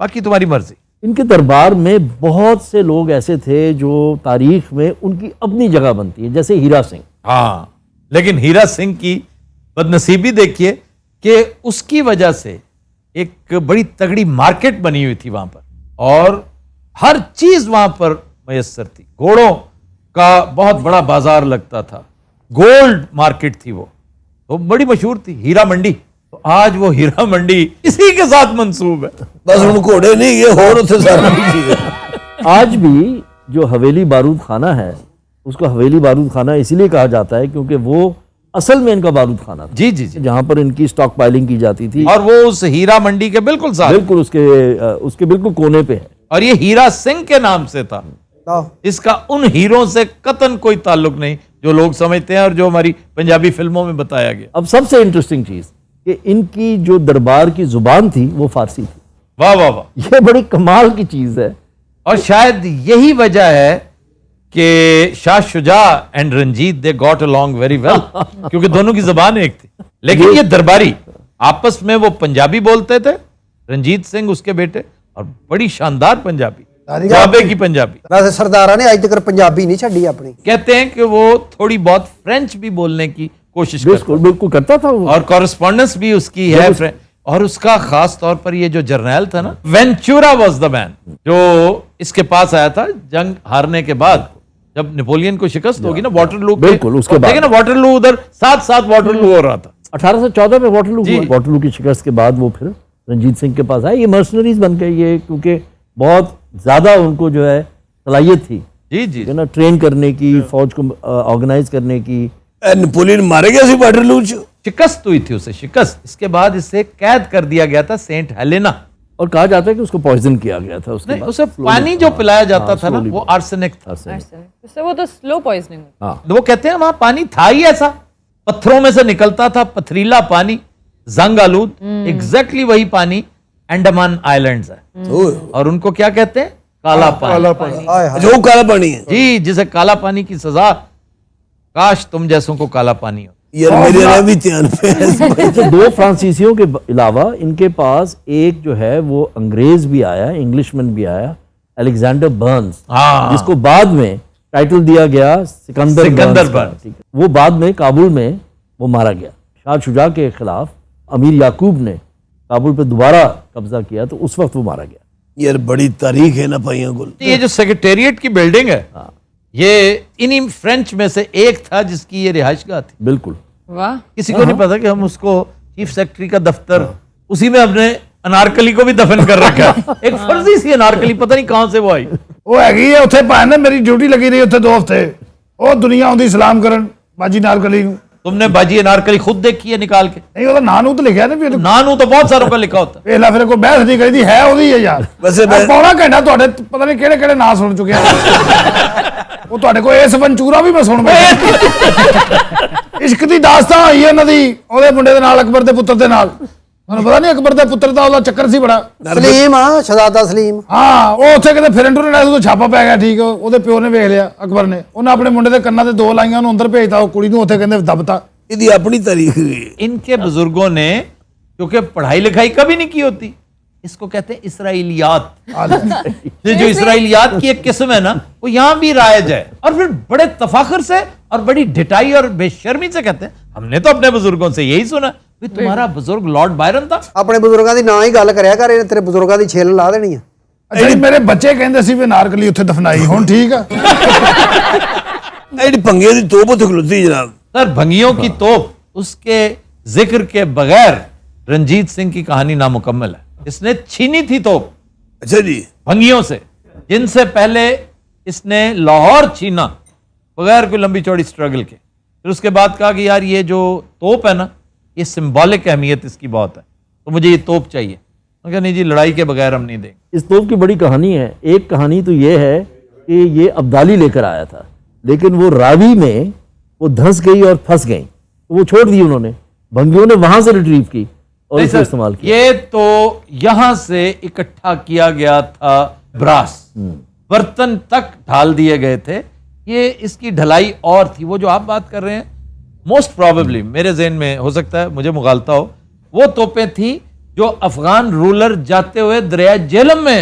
बाकी तुम्हारी मर्जी। इनके दरबार में बहुत से लोग ऐसे थे जो तारीख में उनकी अपनी जगह बनती है, जैसे हीरा सिंह। हाँ, लेकिन हीरा सिंह की बदनसीबी देखिए कि उसकी वजह से एक बड़ी तगड़ी मार्केट बनी हुई थी वहां पर, और हर चीज वहां पर मयसर थी। घोड़ों का बहुत बड़ा बाजार लगता था, गोल्ड मार्केट थी वो, तो बड़ी मशहूर थी हीरा मंडी। तो आज वो हीरा मंडी इसी के साथ मंसूब है। बस हम घोड़े नहीं, ये होर उसे सारा चीज़। आज भी जो हवेली बारूद खाना है उसको हवेली बारूद खाना इसीलिए कहा जाता है क्योंकि वो असल में इनका बारूद खाना था। जी जी जी, जहां पर इनकी स्टॉक पाइलिंग की जाती थी, और वो उस हीरा मंडी के बिल्कुल साथ, बिल्कुल उसके बिल्कुल कोने पे है। और ये हीरा सिंह के नाम से था। इसका उन हीरों से कतन कोई ताल्लुक नहीं जो लोग समझते हैं और जो हमारी पंजाबी फिल्मों में बताया गया। अब सबसे इंटरेस्टिंग चीज कि इनकी जो दरबार की जुबान थी वो फारसी थी। वाह वाह वाह, ये बड़ी कमाल की चीज है। और शायद यही वजह है कि Shah Shuja and Ranjit they got along very well, क्योंकि दोनों की जबान एक थी। लेकिन ये दरबारी आपस में वो पंजाबी बोलते थे, रंजीत सिंह उसके बेटे, और बड़ी शानदार पंजाबी, जाबे की पंजाबी। वैसे सरदारा ने आज तक पंजाबी नहीं छड़ी अपनी। कहते हैं कि वो थोड़ी बहुत फ्रेंच भी बोलने की कोशिश बिल्कुल बिल्कुल करता था वो। और कॉरेस्पॉन्डेंस भी उसकी है। और उसका खास तौर पर ये जो जर्नैल था ना, वेंचुरा वाज द मैन, जो इसके पास आया था जंग हारने के बाद, जब नेपोलियन को शिकस्त होगी ना वाटरलू, बिल्कुल उसके बाद, देखिए ना वाटरलू, उधर साथ वाटरलू हो रहा था। 1814 में वाटरलू की शिकस्त के बाद वो फिर रंजीत सिंह के पास आए। ये मर्सनरीज बन गए ये, क्योंकि बहुत ज्यादा उनको जो है सलाहियत थी जी जी ना, ट्रेन करने की, फौज को ऑर्गेनाइज करने की। नेपोलियन मारे गया सी वाटरलू च, शिकस्त हुई थी उसे, शिकस्त। इसके बाद इसे कैद कर दिया गया था सेंट हेलेना, और कहा जाता है कि उसको पॉइजन किया गया था। उसके बाद उसे पानी जो पिलाया जाता था ना, वो आर्सेनिक था। उससे वो तो स्लो पॉइजनिंग। वो कहते हैं वहां पानी था ही ऐसा, पत्थरों में से निकलता था, पथरीला पानी, जंग आलूद। एग्जैक्टली वही पानी अंडमान आइलैंड्स है, और उनको क्या कहते हैं? काला पानी। जो काला पानी है जी, जिसे काला पानी की सजा काश तुम जैसों को काला पानी हो। यार मेरे रह भी ध्यान पे है। अच्छा, 2 फ्रांसीसियों के अलावा इनके पास एक जो है वो अंग्रेज भी आया, इंग्लिशमैन भी आया, अलेक्जेंडर बर्न्स, हाँ। जिसको बाद में टाइटल दिया गया सिकंदर बर्न्स का, बर्न्स। ठीक है। वो बाद में काबुल में वो मारा गया। शाह शुजा के खिलाफ अमीर याकूब ने काबुल पे दोबारा कब्जा किया तो उस वक्त वो मारा गया। यार बड़ी तारीख है ना भाइयों को। ये जो सेक्रेटेरिएट की बिल्डिंग है, ये इन्हीं फ्रेंच में से एक था जिसकी ये रिहाइशगाह थी। बिल्कुल। वाह। किसी को नहीं पता कि हम उसको चीफ सेक्रेटरी का दफ्तर, उसी में अपने अनारकली को भी दफन कर रखा है। एक फर्जी सी अनारकली, पता नहीं कहां से वो आई। ਉਹ ਹੈਗੀ ਹੈ ਉੱਥੇ ਭਾਂ ਨੇ ਮੇਰੀ ਡਿਊਟੀ ਲੱਗੀ ਰਹੀ ਉੱਥੇ 2 ਹਫ਼ਤੇ। ਉਹ ਦੁਨੀਆ ਆਉਂਦੀ ਸਲਾਮ ਕਰਨ ਬਾਜੀ ਨਾਰਕਲੀ ਨੂੰ। तुमने बाजी अनारकली खुद देखी है निकाल के? ਨਹੀਂ ਉਹਦਾ ਨਾਂ ਨੂੰ ਤਾਂ ਲਿਖਿਆ ਨਾ ਵੀ नानू तो बहुत सारों का लिखा होता है। ਵੇਲਾ ਫਿਰ ਕੋਈ ਬਹਿਸ ਨਹੀਂ ਕਰੀਦੀ ਹੈ ਉਹਦੀ ਹੈ ਯਾਰ। ਵੈਸੇ ਮੈਂ- ਪੌਣਾ ਘੰਟਾ ਤੁਹਾਡੇ ਪਤਾ ਨਹੀਂ ਕਿਹੜੇ ਕਿਹੜੇ ਨਾਂ ਸੁਣ ਚੁੱਕਿਆ। ਉਹ ਤੁਹਾਡੇ ਕੋਲ ਇਸ ਵੰਚੂਰਾ ਵੀ ਮੈਂ ਸੁਣ ਬੈਠਾ। ਇਸ਼ਕ ਦੀ ਦਾਸਤਾਨ ਹੋਈ ਹੈ ਉਹਨਾਂ ਦੀ ਉਹਦੇ ਮੁੰਡੇ ਦੇ ਨਾਲ, ਅਕਬਰ ਦੇ ਪੁੱਤਰ ਦੇ ਨਾਲ। ਤੁਹਾਨੂੰ ਪਤਾ ਨਹੀਂ ਅਕਬਰ ਦੇ ਪੁੱਤਰ ਦਾ ਉਹਦਾ ਚੱਕਰ ਸੀ ਬੜਾ। ਸਲੀਮ ਆ, ਸ਼ਹਜ਼ਾਦਾ ਸਲੀਮ। ਹਾਂ, ਉਹ ਉੱਥੇ ਕਿਤੇ ਫਿਰਨ ਟੁਰਨ ਰਿਹਾ, ਉਦੋਂ ਛਾਪਾ ਪੈ ਗਿਆ। ਠੀਕ, ਉਹਦੇ ਪਿਓ ਨੇ ਵੇਖ ਲਿਆ ਅਕਬਰ ਨੇ, ਉਹਨੇ ਆਪਣੇ ਮੁੰਡੇ ਦੇ ਕੰਨਾਂ ਤੇ 2 ਲਾਈਆਂ, ਉਹਨੂੰ ਅੰਦਰ ਭੇਜਤਾ। ਉਹ ਕੁੜੀ ਨੂੰ ਉੱਥੇ ਕਹਿੰਦੇ ਦਬਤਾ। ਇਹਦੀ ਆਪਣੀ ਤਾਰੀਖ है। इनके बुजुर्गों ने क्योंकि पढ़ाई लिखाई कभी नहीं की होती, इसको कहते हैं इसराइलियात। ये जो इसराइलियात की एक किस्म है ना, वो यहाँ भी राइज है। और फिर बड़े तफाखुर से और बड़ी ढिठाई और बेशर्मी से कहते हैं, हमने तो अपने बुजुर्गों से यही सुना भी तुम्हारा बुजुर्ग लॉर्ड बायरन था। ਆਪਣੇ ਬਜ਼ੁਰਗਾਂ ਦੀ ਨਾਂ ਹੀ ਗੱਲ ਕਰਿਆ ਕਰ, ਇਹਨੇ ਤੇਰੇ ਬਜ਼ੁਰਗਾਂ ਦੀ ਛਿੱਲ ਲਾ ਦੇਣੀ ਆ। ਅੱਛਾ ਜੀ, ਮੇਰੇ ਬੱਚੇ ਕਹਿੰਦੇ ਸੀ ਵੀ ਨਾਰਕਲੀ ਉੱਥੇ ਦਫਨਾਈ, ਹੁਣ ਠੀਕ ਆ। ਜਿਹੜੀ ਭੰਗੇ ਦੀ ਤੋਪ ਉੱਥੇ ਖਲੋਤੀ ਜਨਾਬ। सर भंगियों की तोप, उसके जिक्र के बगैर रंजीत सिंह की कहानी नामुकम्मल है। इसने छीनी थी तोप अच्छा जी। भंगियों से, जिनसे पहले इसने लाहौर छीना बगैर कोई लंबी चौड़ी स्ट्रगल के। फिर उसके बाद कहा कि यार ये जो तोप है ना, ये सिंबॉलिक अहमियत इसकी बहुत है, तो मुझे ये तोप चाहिए। मैं कहा नहीं जी, लड़ाई के बगैर हम नहीं देंगे। इस तोप की बड़ी कहानी है। एक कहानी तो ये है कि ये अब्दाली लेकर आया था, लेकिन वो रावी में वो धंस गई और फंस गई, तो वो छोड़ दी उन्होंने। भंगियों ने वहां से रिट्रीव की और नहीं इसे सर, इस्तेमाल किया। ये तो यहां से इकट्ठा किया गया था ब्रास, बर्तन तक ढाल दिए गए थे। ये इसकी ढलाई और थी। वो जो आप बात कर रहे हैं, मोस्ट प्रोबेबली मेरे ज़हन में, हो सकता है मुझे मुगालता हो, वो तोपें थी जो अफगान रूलर जाते हुए दरिया जेलम में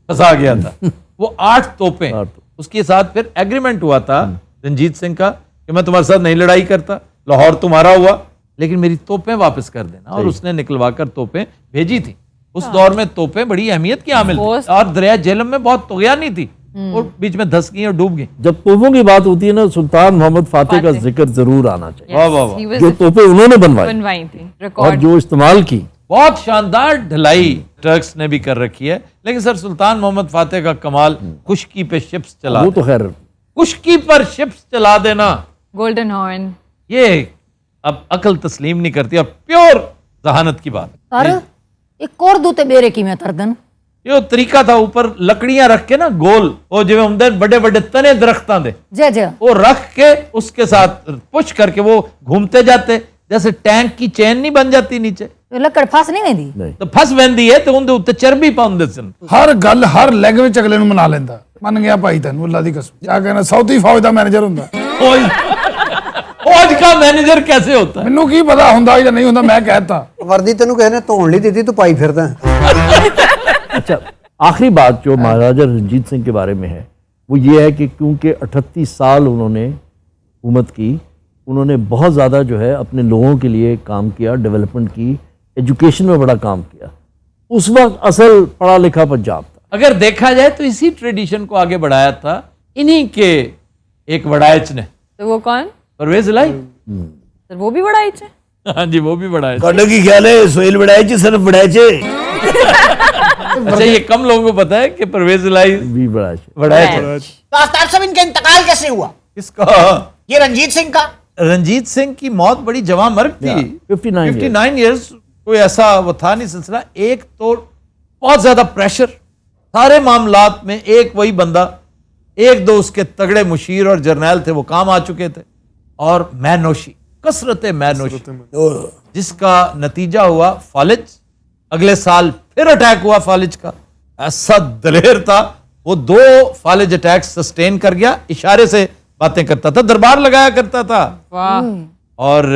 फंसा गया था। वो 8 तोपें। उसके साथ फिर एग्रीमेंट हुआ था रंजीत सिंह का कि मैं तुम्हारे साथ नहीं लड़ाई करता, लाहौर तुम्हारा हुआ, लेकिन मेरी तोपें वापस कर देना। और उसने निकलवाकर तोपें भेजी थी। उस दौर में तोपें बड़ी अहमियत की हामिल थी और दरिया जेलम में बहुत तुगयानी थी, और बीच में धंस गई और डूब गई। जब तोपों की बात होती है ना, सुल्तान मोहम्मद फातेह का जिक्र जरूर आना चाहिए। वाह वाह वाह। जो तोपें उन्होंने बनवाई थी, और रिकॉर्ड। जो इस्तेमाल की, बहुत शानदार ढलाई टर्क्स ने भी कर रखी है। लेकिन सर, सुल्तान मोहम्मद फातेह का कमाल खुश्की पे शिप्स चला, वो तो खैर खुश्की पर शिप्स चला देना, गोल्डन हॉर्न। ये अब अकल तस्लीम नहीं करती। और प्योर जहानत की बात। पर एक और दूते बेरे की मैं तरदन ये तरीका था, ऊपर लकड़ियां रख के ना गोल, वो जिवें हुंदे बड़े बड़े तने दरख्तां दे, जे जे वो रख के उसके साथ पुश करके वो घूमते जाते, जैसे टैंक की चेन नहीं बन जाती नीचे, लकड़ फस नहीं वेंदी। नहीं। तो फस वैंदी है तो उनके उत्ते चर्बी पाउंदे सन। ਹਰ ਗੱਲ ਹਰ ਲੈਂਗੁਏਜ ਅਗਲੇ ਨੂੰ ਮਨਾ ਲੈਂਦਾ। ਮੰਨ ਗਿਆ ਭਾਈ ਤੈਨੂੰ ਅੱਲਾ ਦੀ ਕਸਮ। ਕਿਆ ਕਹਿਣਾ, ਸਾਊਥੀ ਫੌਜ ਦਾ ਮੈਨੇਜਰ ਹੁੰਦਾ। फौज का मैनेजर कैसे होता है? ਮੈਨੂੰ ਕੀ ਪਤਾ ਹੁੰਦਾ ਜਾਂ ਨਹੀਂ ਹੁੰਦਾ, ਮੈਂ ਕਹਿਤਾ। ਵਰਦੀ ਤੈਨੂੰ ਕਿਸੇ ਨੇ ਧੋਣ ਲਈ ਦਿੱਤੀ, ਤੂੰ ਪਾਈ ਫਿਰਦਾ। अच्छा, आखिरी बात जो महाराजा रंजीत सिंह के बारे में है वो ये है कि क्योंकि 38 साल उन्होंने हुकूमत की, उन्होंने बहुत ज़्यादा जो है अपने लोगों के लिए काम किया, डेवलपमेंट की, एजुकेशन में बड़ा काम किया। उस वक्त असल पढ़ा लिखा पंजाब था। अगर देखा जाए तो इसी ट्रेडिशन को आगे बढ़ाया था इन्हीं के एक वड़ाइच ने, तो वो कौन? परवेज इलाही। सर वो भी बड़ा ही है। हाँ जी, वो भी वड़ाइच। ਤੁਹਾਡਾ ਕੀ ਖਿਆਲ ਹੈ सोहेल बड़ाए च सिर्फ बड़ाए च? अच्छा, ये कम लोगों को पता है कि परवेज इलाही भी बड़ा वड़ाइच। तो आफ्ताब साहब, इनका इंतकाल कैसे हुआ? किसका? ये रंजीत सिंह का। रंजीत सिंह की मौत बड़ी जवां मर्ग थी, 59 ईयर्स। कोई ऐसा वो था नहीं सिलसिला। एक तो बहुत ज्यादा प्रेशर, सारे मामलात में एक वही बंदा, एक दो उसके तगड़े मुशीर और जर्नैल थे, वो काम आ चुके थे, और मैनोशी, कसरत मैनोशी, जिसका नतीजा हुआ फालिज। अगले साल फिर अटैक हुआ फालिज का। ऐसा दलेर था वो, 2 फालिज अटैक सस्टेन कर गया। इशारे से बातें करता था, दरबार लगाया करता था। वाह और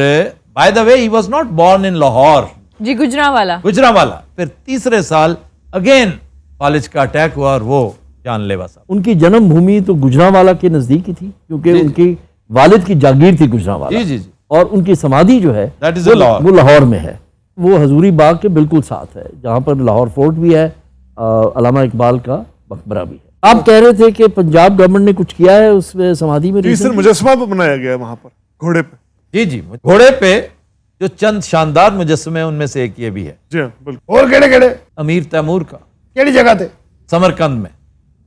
by the way he was not born in Lahore, जी, गुजरांवाला। गुजरांवाला। फिर तीसरे साल अगेन कॉलेज का अटैक हुआ और वो जानलेवा साहब। उनकी जन्मभूमि तो गुजरांवाला के नजदीक ही थी, क्योंकि उनकी वालिद की जागीर थी गुजरांवाला। जी जी जी। और उनकी समाधि जो है That is वो लाहौर। वो लाहौर में है। वो हजूरी बाग के बिल्कुल साथ है, जहाँ पर लाहौर फोर्ट भी है, अल्लामा इकबाल का मकबरा भी है। आप कह रहे थे कि पंजाब गवर्नमेंट ने कुछ किया है उस समाधि में? जी सर, मुजस्समा बनाया गया है वहां पर घोड़े पे। जी जी, घोड़े पे जो चंद शानदार मुजस्समे हैं उनमें से एक ये भी है। जी हाँ, बिल्कुल। और केड़े केड़े अमीर तैमूर का केड़ी जगह थे? समरकंद में,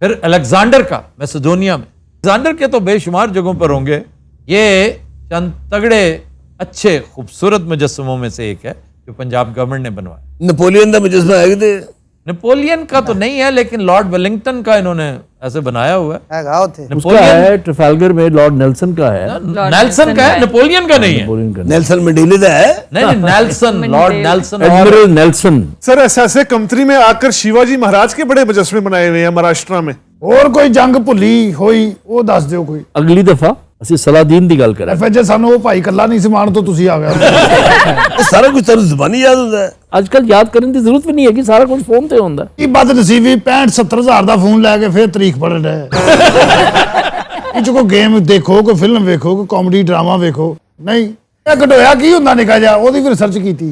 फिर अलेक्जेंडर का मैसेडोनिया में। अलेक्जेंडर के तो बेशुमार जगहों पर होंगे। ये चंद तगड़े अच्छे खूबसूरत मुजस्समों में से एक है जो पंजाब गवर्नमेंट ने बनवाया। नेपोलियन का मुजस्मा है कि नेपोलियन का तो नहीं है, लेकिन लॉर्ड वेलिंगटन का इन्होंने ऐसे बनाया हुआ है। हैगा उत्थे उसका नेपोलियन है ट्रफालगर में, लॉर्ड नेल्सन का है। नेल्सन का है, नेपोलियन का नहीं है। नेपोलियन का नेल्सन मंडेला का है। नहीं, नेल्सन, लॉर्ड नेल्सन। और एडमिरल नेल्सन। सर ऐसे कंट्री में आकर शिवाजी महाराज के बड़े मुजस्मे बनाए हुए हैं महाराष्ट्र में। और कोई जंग भुली होई वो दस दियो कोई। अगली दफा ਅਸੀਂ ਸਲਾਦੀਨ ਦੀ ਗੱਲ ਕਰਾਂਗੇ। ਫਿਰ ਜੇ ਸਾਨੂੰ ਉਹ ਭਾਈ ਕੱਲਾ ਨਹੀਂ ਸੀ ਮਾਣ ਤੋਂ ਤੁਸੀਂ ਆ ਗਏ। ਇਹ ਸਾਰਾ ਕੁਝ ਤੁਹਾਨੂੰ ਜ਼ੁਬਾਨੀ ਯਾਦ ਹੁੰਦਾ ਹੈ। ਅੱਜ ਕੱਲ ਯਾਦ ਕਰਨ ਦੀ ਜ਼ਰੂਰਤ ਵੀ ਨਹੀਂ ਹੈਗੀ, ਸਾਰਾ ਕੁਝ ਫੋਨ ਤੇ ਹੁੰਦਾ। ਕੀ ਬਦਨਸੀਬੀ 65-70 ਹਜ਼ਾਰ ਦਾ ਫੋਨ ਲੈ ਕੇ ਫਿਰ ਤਾਰੀਖ ਪੜ੍ਹ ਰਹੇ। ਇਹ ਚ ਕੋਈ ਗੇਮ ਦੇਖੋ, ਕੋਈ ਫਿਲਮ ਵੇਖੋ, ਕੋਈ ਕਾਮੇਡੀ ਡਰਾਮਾ ਵੇਖੋ। नहीं ਇਹ ਘਟੋਇਆ ਕੀ ਹੁੰਦਾ ਨਿਕਾ ਜਾ ਉਹਦੀ ਵੀ ਰਿਸਰਚ ਕੀਤੀ।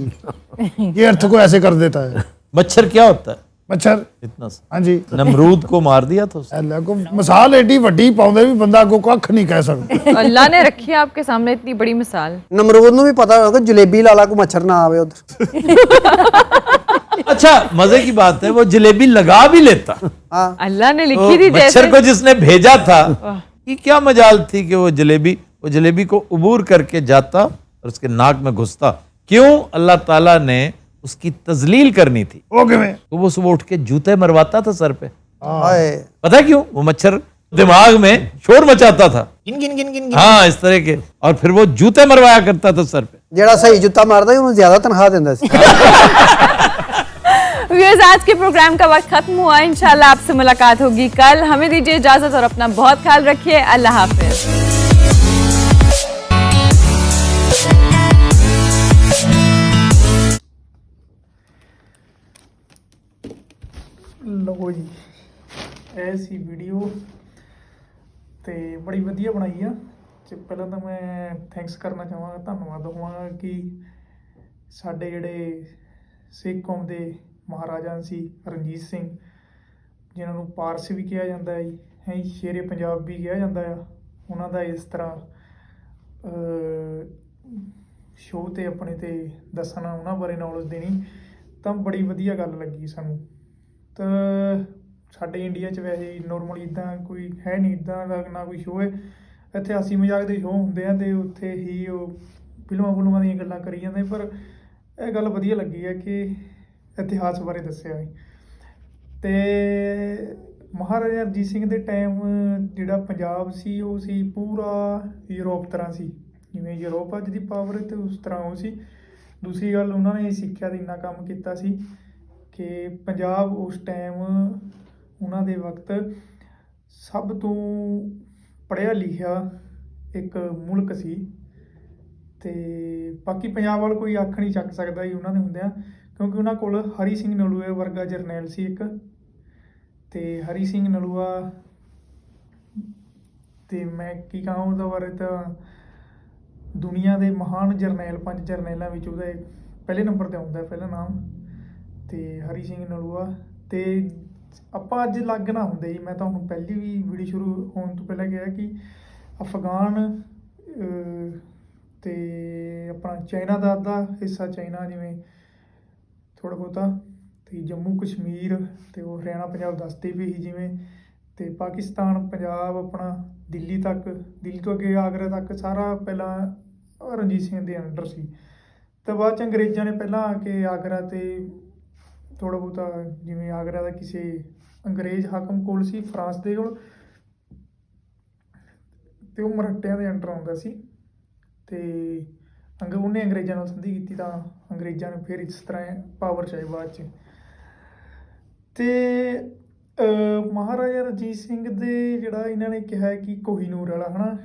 ये अर्थ को ऐसे कर देता है। मच्छर क्या होता है? मच्छर इतना सा। हाँ जी। नमरूद को मार दिया था उसने। अल्लाह को मिसाल एडी वड्डी पाउंदे भी बंदा को कख नहीं कह सकता। अल्लाह ने रखी है आपके सामने इतनी बड़ी मिसाल। नमरूद ਨੂੰ ਵੀ ਪਤਾ ਹੋਗਾ ਜਲੇਬੀ ਲਾਲਾ को मच्छर ना आवे उधर। अच्छा, मजे की बात है वो जलेबी लगा भी लेता। हाँ अल्लाह ने तो लिखी थी मच्छर जैसे। को जिसने भेजा था कि क्या मजाल थी कि वो जलेबी को उबूर करके जाता और उसके नाक में घुसता। क्यों? अल्लाह ताला ने उसकी तजलील करनी थी। वो किवें? तो वो सुबह उठ के जूते मरवाता था सर पे। हाय पता है क्यों? वो मच्छर दिमाग में शोर मचाता था। गिन गिन गिन गिन गिन। हाँ, इस तरह के। और फिर वो जूते मरवाया करता था सर पे। ਜਿਹੜਾ ਸਹੀ ਜੁੱਤਾ ਮਾਰਦਾ ਸੀ ਉਹਨੂੰ ਜ਼ਿਆਦਾ ਤਨਖਾਹ ਦਿੰਦਾ ਸੀ। व्यूअर्स, आज के प्रोग्राम का वक्त खत्म हुआ। इंशाल्लाह आपसे मुलाकात होगी कल। हमें दीजिए इजाजत और अपना बहुत ख्याल रखिए। अल्लाह हाफिज। ਲਓ ਜੀ, ਇਹ ਸੀ ਵੀਡੀਓ ਤੇ ਬੜੀ ਵਧੀਆ ਬਣਾਈ ਆ। ਤੇ ਪਹਿਲਾਂ ਤਾਂ ਮੈਂ ਥੈਂਕਸ ਕਰਨਾ ਚਾਹਾਂਗਾ, ਧੰਨਵਾਦ ਹੋਵਾਂਗਾ ਕਿ ਸਾਡੇ ਜਿਹੜੇ ਸਿੱਖ ਕੌਮ ਦੇ ਮਹਾਰਾਜਾ ਸੀ ਰਣਜੀਤ ਸਿੰਘ, ਜਿਨ੍ਹਾਂ ਨੂੰ ਪਾਰਸ ਵੀ ਕਿਹਾ ਜਾਂਦਾ ਹੈ, ਸ਼ੇਰੇ ਪੰਜਾਬ ਵੀ ਕਿਹਾ ਜਾਂਦਾ ਆ, ਉਹਨਾਂ ਦਾ ਇਸ ਤਰ੍ਹਾਂ ਸ਼ੋਅ 'ਤੇ ਆਪਣੇ 'ਤੇ ਦੱਸਣਾ, ਉਹਨਾਂ ਬਾਰੇ ਨੌਲੇਜ ਦੇਣੀ ਤਾਂ ਬੜੀ ਵਧੀਆ ਗੱਲ ਲੱਗੀ ਸਾਨੂੰ। ਤਾਂ ਸਾਡੇ ਇੰਡੀਆ 'ਚ ਵੈਸੇ ਨੋਰਮਲੀ ਇੱਦਾਂ ਕੋਈ ਹੈ ਨਹੀਂ, ਇੱਦਾਂ ਦਾ ਨਾ ਕੋਈ ਸ਼ੋਅ ਹੈ। ਇੱਥੇ ਹਾਸੀ ਮਜ਼ਾਕ ਦੇ ਸ਼ੋਅ ਹੁੰਦੇ ਆ ਅਤੇ ਉੱਥੇ ਹੀ ਉਹ ਫਿਲਮਾਂ ਦੀਆਂ ਗੱਲਾਂ ਕਰੀ ਜਾਂਦੇ, ਪਰ ਇਹ ਗੱਲ ਵਧੀਆ ਲੱਗੀ ਹੈ ਕਿ ਇਤਿਹਾਸ ਬਾਰੇ ਦੱਸਿਆ ਹੈ। ਅਤੇ ਮਹਾਰਾਜਾ ਰਣਜੀਤ ਸਿੰਘ ਦੇ ਟਾਈਮ ਜਿਹੜਾ ਪੰਜਾਬ ਸੀ ਉਹ ਸੀ ਪੂਰਾ ਯੂਰੋਪ ਤਰ੍ਹਾਂ ਸੀ, ਜਿਵੇਂ ਯੂਰੋਪ ਅੱਜ ਦੀ ਪਾਵਰ ਅਤੇ ਉਸ ਤਰ੍ਹਾਂ ਉਹ ਸੀ। ਦੂਸਰੀ ਗੱਲ, ਉਹਨਾਂ ਨੇ ਸਿੱਖਿਆ ਦਾ ਇੰਨਾ ਕੰਮ ਕੀਤਾ ਸੀ ਕਿ ਪੰਜਾਬ ਉਸ ਟਾਈਮ ਉਹਨਾਂ ਦੇ ਵਕਤ ਸਭ ਤੋਂ ਪੜ੍ਹਿਆ ਲਿਖਿਆ ਇੱਕ ਮੁਲਕ ਸੀ। ਅਤੇ ਬਾਕੀ ਪੰਜਾਬ ਵੱਲ ਕੋਈ ਅੱਖ ਨਹੀਂ ਚੱਕ ਸਕਦਾ ਜੀ ਉਹਨਾਂ ਦੇ ਹੁੰਦਿਆਂ, ਕਿਉਂਕਿ ਉਹਨਾਂ ਕੋਲ ਹਰੀ ਸਿੰਘ ਨਲੂਏ ਵਰਗਾ ਜਰਨੈਲ ਸੀ ਇੱਕ। ਅਤੇ ਹਰੀ ਸਿੰਘ ਨਲੂਆ ਅਤੇ ਮੈਂ ਕੀ ਕਹਾਂ ਉਹਦੇ ਬਾਰੇ, ਤਾਂ ਦੁਨੀਆ ਦੇ ਮਹਾਨ ਜਰਨੈਲ 5 ਜਰਨੈਲਾਂ ਵਿੱਚ ਉਹਦਾ ਪਹਿਲੇ ਨੰਬਰ 'ਤੇ ਆਉਂਦਾ ਪਹਿਲਾ ਨਾਮ, ਅਤੇ ਹਰੀ ਸਿੰਘ ਨਲੂਆ। ਅਤੇ ਆਪਾਂ ਅੱਜ ਅਲੱਗ ਨਾ ਹੁੰਦੇ ਜੀ, ਮੈਂ ਤੁਹਾਨੂੰ ਪਹਿਲੀ ਵੀ ਵੀਡੀਓ ਸ਼ੁਰੂ ਹੋਣ ਤੋਂ ਪਹਿਲਾਂ ਕਿਹਾ ਕਿ ਅਫਗਾਨ ਅਤੇ ਆਪਣਾ ਚਾਈਨਾ ਦਾ ਅੱਧਾ ਹਿੱਸਾ, ਚਾਈਨਾ ਜਿਵੇਂ ਥੋੜ੍ਹਾ ਬਹੁਤਾ, ਅਤੇ ਜੰਮੂ ਕਸ਼ਮੀਰ ਅਤੇ ਉਹ ਹਰਿਆਣਾ ਪੰਜਾਬ ਦੱਸਦੇ ਵੀ ਸੀ ਜਿਵੇਂ, ਅਤੇ ਪਾਕਿਸਤਾਨ, ਪੰਜਾਬ ਆਪਣਾ ਦਿੱਲੀ ਤੱਕ, ਦਿੱਲੀ ਤੋਂ ਅੱਗੇ ਆਗਰਾ ਤੱਕ ਸਾਰਾ ਪਹਿਲਾਂ ਰਣਜੀਤ ਸਿੰਘ ਦੇ ਅੰਡਰ ਸੀ। ਅਤੇ ਬਾਅਦ 'ਚ ਅੰਗਰੇਜ਼ਾਂ ਨੇ ਪਹਿਲਾਂ ਆ ਕੇ ਆਗਰਾ 'ਤੇ ਥੋੜ੍ਹਾ ਬਹੁਤਾ, ਜਿਵੇਂ ਆਗਰਾ ਦਾ ਕਿਸੇ ਅੰਗਰੇਜ਼ ਹਾਕਮ ਕੋਲ ਸੀ, ਫਰਾਂਸ ਦੇ ਕੋਲ, ਅਤੇ ਉਹ ਮਰਾਠਿਆਂ ਦੇ ਅੰਡਰ ਆਉਂਦਾ ਸੀ। ਅਤੇ ਉਹਨੇ ਅੰਗਰੇਜ਼ਾਂ ਨਾਲ ਸੰਧੀ ਕੀਤੀ ਤਾਂ ਅੰਗਰੇਜ਼ਾਂ ਨੇ ਫਿਰ ਇਸ ਤਰ੍ਹਾਂ ਪਾਵਰ 'ਚ ਆਏ ਬਾਅਦ 'ਚ। ਅਤੇ ਮਹਾਰਾਜਾ ਰਣਜੀਤ ਸਿੰਘ ਦੇ ਜਿਹੜਾ ਇਹਨਾਂ ਨੇ ਕਿਹਾ ਹੈ ਕਿ ਕੋਹੀਨੂਰ ਵਾਲਾ ਹੈ ਨਾ,